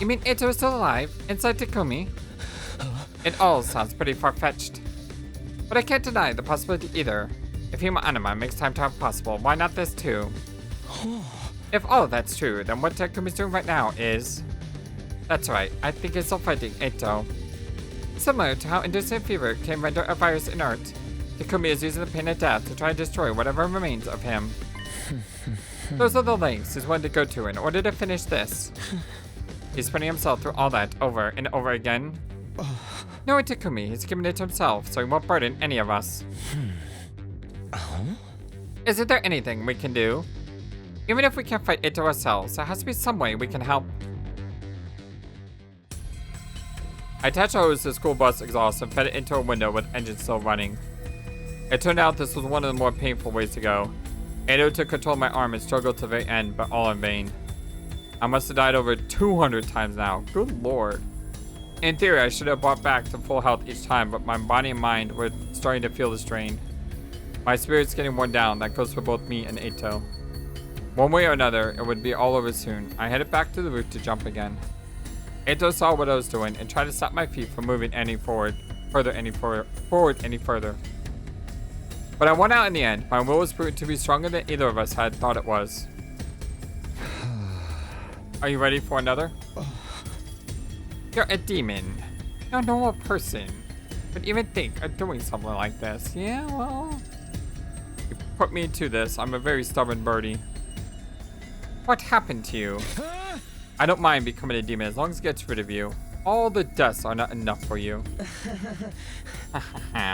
You mean Eito is still alive, inside Takumi? It all sounds pretty far-fetched. But I can't deny the possibility either. If Hima Anima makes time travel possible, why not this too? If all of that's true, then what Takumi's doing right now is... That's right, I think he's still fighting Eito. Similar to how inducing fever can render a virus inert, Takumi is using the pain of death to try and destroy whatever remains of him. Those are the lengths he's willing to go to in order to finish this. He's putting himself through all that over and over again. Knowing Takumi, he's giving it to himself so he won't burden any of us. Isn't there anything we can do? Even if we can't fight Eito ourselves, there has to be some way we can help. I attached a hose to the school bus exhaust and fed it into a window with engines still running. It turned out this was one of the more painful ways to go. Eito took control of my arm and struggled to the very end, but all in vain. I must have died over 200 times now. Good lord. In theory, I should have brought back to full health each time, but my body and mind were starting to feel the strain. My spirit's getting worn down. That goes for both me and Eito. One way or another, it would be all over soon. I headed back to the roof to jump again. Eito saw what I was doing and tried to stop my feet from moving any further. But I won out in the end. My will was proven to be stronger than either of us had thought it was. Are you ready for another? You're a demon. You're a normal person. But even think of doing something like this. Yeah, well... You put me to this. I'm a very stubborn birdie. What happened to you? I don't mind becoming a demon as long as it gets rid of you. All the deaths are not enough for you.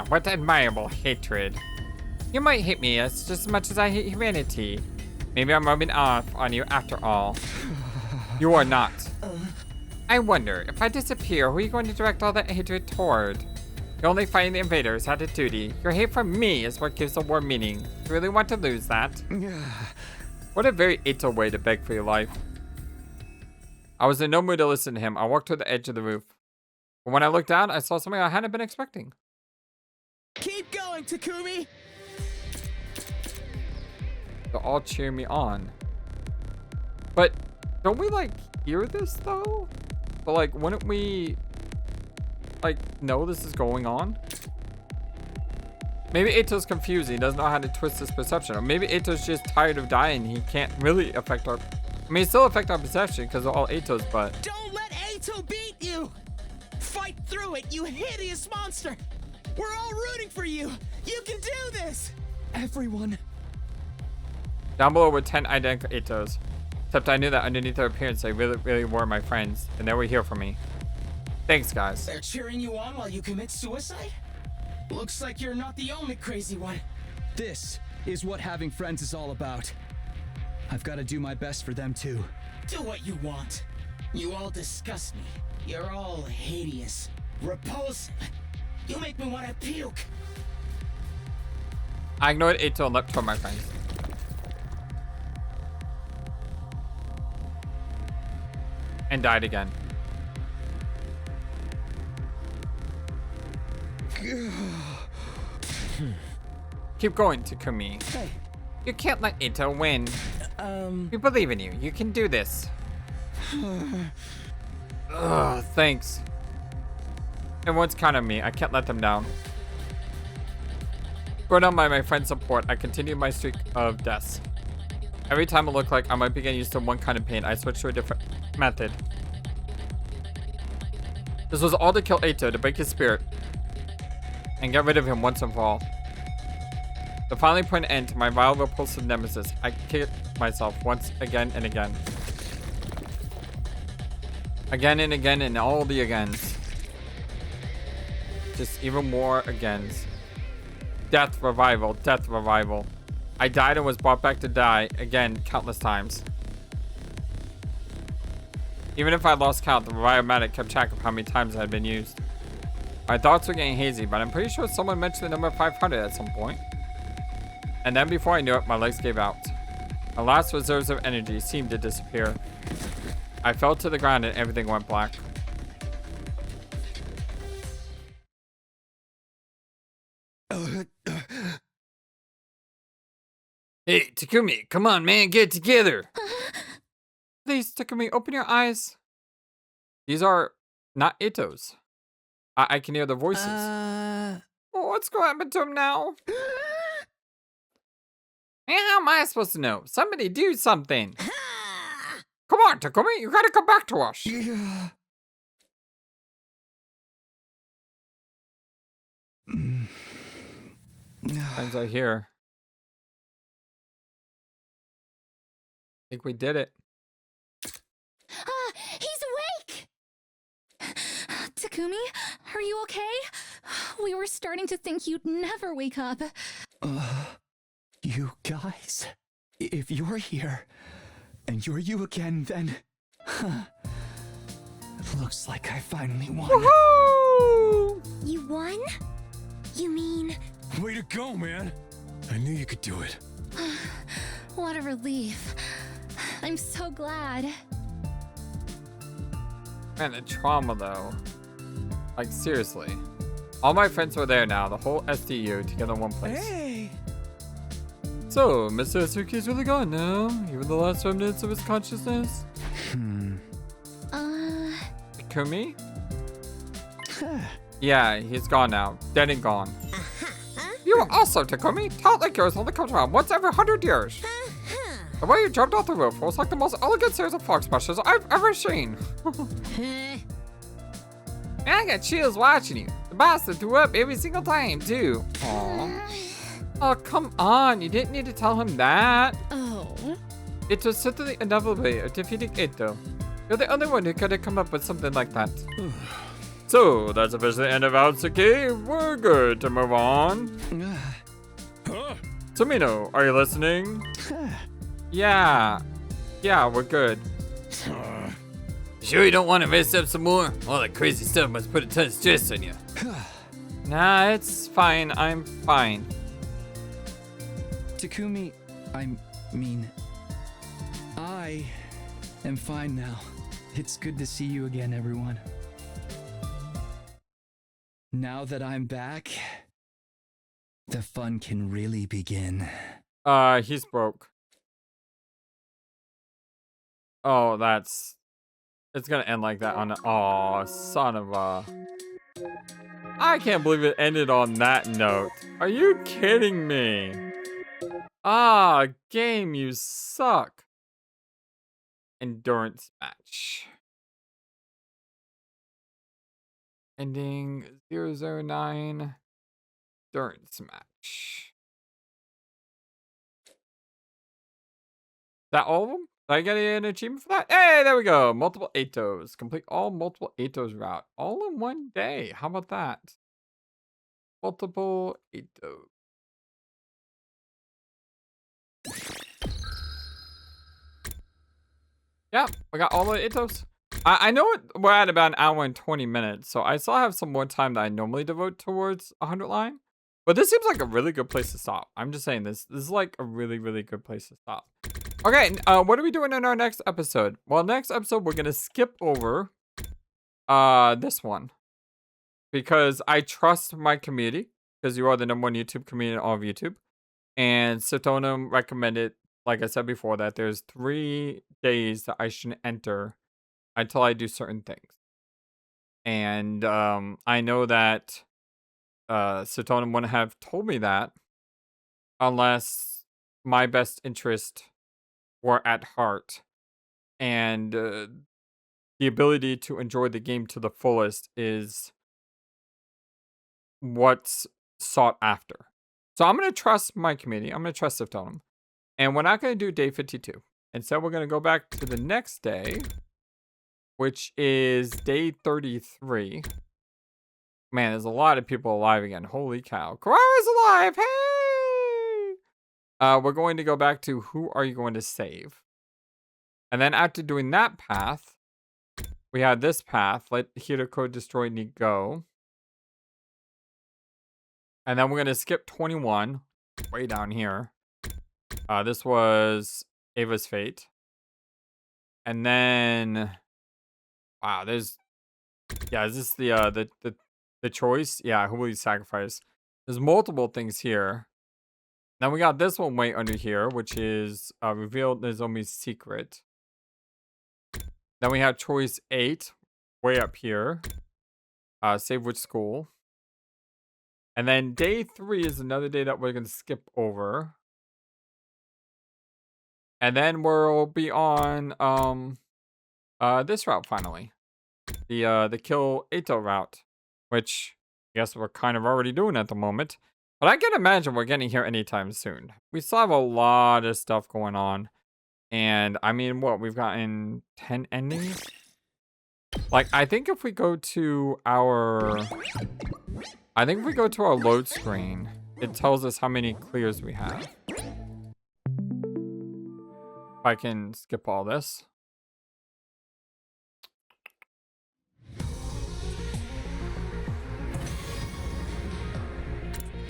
What admirable hatred. You might hate me just as much as I hate humanity. Maybe I'm rubbing off on you after all. You are not. I wonder, if I disappear, who are you going to direct all that hatred toward? You're only fighting the invaders out of duty. Your hate for me is what gives the war meaning. You really want to lose that? What a very Eito way to beg for your life. I was in no mood to listen to him. I walked to the edge of the roof. But when I looked down, I saw something I hadn't been expecting. Keep going, Takumi! They'll all cheer me on. But don't we, like, hear this, though? But, like, wouldn't we, like, know this is going on? Maybe Eito's confused. He doesn't know how to twist his perception. Or maybe Eito's just tired of dying. He can't really affect our... I mean, it still affect our perception because of all Eitos, but... Don't let Eito beat you! Fight through it, you hideous monster! We're all rooting for you! You can do this! Everyone. Down below were 10 identical Eitos. Except I knew that underneath their appearance, they really were my friends. And they were here for me. Thanks, guys. They're cheering you on while you commit suicide? Looks like you're not the only crazy one. This is what having friends is all about. I've got to do my best for them too. Do what you want. You all disgust me. You're all hideous, repulsive. You make me want to puke. I ignored Eito and leapt toward my friends. And died again. Keep going, Takumi. Hey. You can't let Eito win. We believe in you. You can do this. Ugh, thanks. Everyone's counting on me. I can't let them down. Brought on by my friend's support, I continued my streak of deaths. Every time it looked like I might be getting used to one kind of pain, I switched to a different method. This was all to kill Eito, to break his spirit, and get rid of him once and for all. To finally put an end to my vile, repulsive nemesis, I kicked myself once again and again. Again and again and all the agains. Just even more agains. Death, revival, death, revival. I died and was brought back to die again countless times. Even if I lost count, the revivomatic kept track of how many times I had been used. My thoughts were getting hazy, but I'm pretty sure someone mentioned the number 500 at some point. And then before I knew it, my legs gave out. My last reserves of energy seemed to disappear. I fell to the ground and everything went black. Hey, Takumi, come on, man, get it together. Please, Takumi, open your eyes. These are not Eitos. I can hear their voices. Oh, what's going to happen to him now? Man, how am I supposed to know? Somebody do something. Come on, Takumi, you gotta come back to us. Friends are here. I think we did it. He's awake! Takumi, are you okay? We were starting to think you'd never wake up. You guys, if you're here, and you're you again, then... Looks like I finally won. Woohoo! You won? You mean... Way to go, man. I knew you could do it. What a relief. I'm so glad. Man, the trauma though. Like seriously. All my friends were there now, the whole SDU together in one place. Hey! So, Mr. Suki's really gone now? Even the last remnants of his consciousness? Takumi? Yeah, he's gone now. Dead and gone. You also, Takumi? Talent like yours only comes around once every 100 years. The way you jumped off the roof was like the most elegant series of fog splashes I've ever seen. Man, I got chills watching you. The bastard threw up every single time, too. Aww. Oh, come on. You didn't need to tell him that. Oh. It was certainly another way of defeating Eito. You're the only one who could have come up with something like that. So, that's officially the end of Outsuki. We're good to move on. Sumino, are you listening? Yeah, we're good. Sure you don't want to mess up some more? All that crazy stuff must put a ton of stress on you. Nah, it's fine. I'm fine. Takumi, I am fine now. It's good to see you again, everyone. Now that I'm back, the fun can really begin. He's broke. Oh, it's gonna end like that on oh, son of a... I can't believe it ended on that note. Are you kidding me? Ah, game, you suck. Endurance match. Ending 009. Endurance match. Is that all of them? Did I get an achievement for that? Hey, there we go. Multiple Eitos. Complete all multiple Eitos route. All in one day. How about that? Multiple Eitos. Yeah, we got all the Eitos. I know we're at about an hour and 20 minutes, so I still have some more time that I normally devote towards 100 line. But this seems like a really good place to stop. I'm just saying this is like a really, really good place to stop. Okay, what are we doing in our next episode? Well, next episode, we're going to skip over this one. Because I trust my community. Because you are the #1 YouTube community in all of YouTube. And Satonum recommended, like I said before, that there's 3 days that I shouldn't enter until I do certain things. And I know that Satonum wouldn't have told me that unless my best interest were at heart. And the ability to enjoy the game to the fullest is what's sought after. So I'm going to trust my community. I'm going to trust Satonum. And we're not going to do day 52. Instead, we're going to go back to the next day, which is day 33. Man, there's a lot of people alive again. Holy cow. Kurara's alive! Hey! We're going to go back to who are you going to save? And then after doing that path, we had this path. Let Hiroko destroy Nigo. And then we're going to skip 21. Way down here. This was Ava's fate. And then... Wow, there's... Yeah, is this the choice? Yeah, who will you sacrifice? There's multiple things here. Then we got this one way under here, which is revealed Nozomi's secret. Then we have choice 8, way up here. Save which school. And then day 3 is another day that we're going to skip over. And then we'll be on this route finally. The kill Eito route. Which I guess we're kind of already doing at the moment. But I can imagine we're getting here anytime soon. We still have a lot of stuff going on. And I mean, what? We've gotten 10 endings? Like, I think if we go to our... load screen, it tells us how many clears we have. I can skip all this.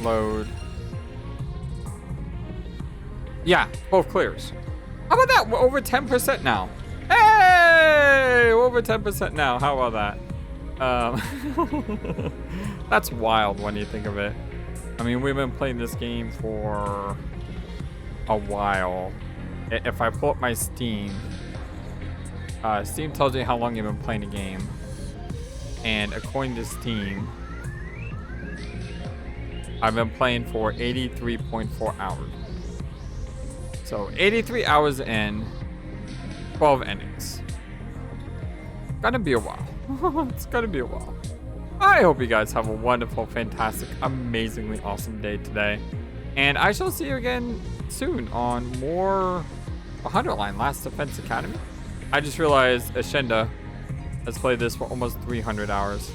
Load. Yeah, both clears. How about that? We're over 10% now. Hey! We're over 10% now. How about that? That's wild when you think of it. I mean, we've been playing this game for a while. If I pull up my Steam, Steam tells you how long you've been playing a game. And according to Steam, I've been playing for 83.4 hours. So 83 hours in, 12 endings. Gonna be a while. It's gonna be a while. I hope you guys have a wonderful, fantastic, amazingly awesome day today. And I shall see you again soon on more 100 Line Last Defense Academy. I just realized Ashenda has played this for almost 300 hours.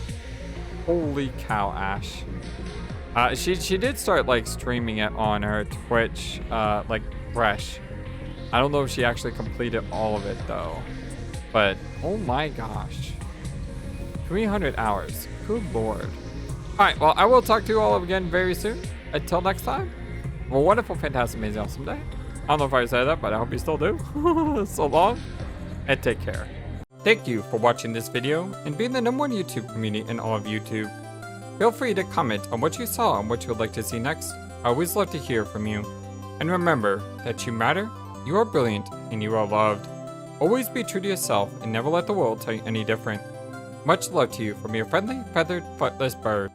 Holy cow, Ash. She did start like streaming it on her Twitch, like fresh. I don't know if she actually completed all of it though. But oh my gosh. 300 hours. Good lord. Alright, well, I will talk to you all again very soon. Until next time, have a wonderful, fantastic, amazing, awesome day. I don't know if I said that, but I hope you still do. So long, and take care. Thank you for watching this video and being the #1 YouTube community in all of YouTube. Feel free to comment on what you saw and what you would like to see next. I always love to hear from you. And remember that you matter, you are brilliant, and you are loved. Always be true to yourself and never let the world tell you any different. Much love to you from your friendly, feathered, flightless bird.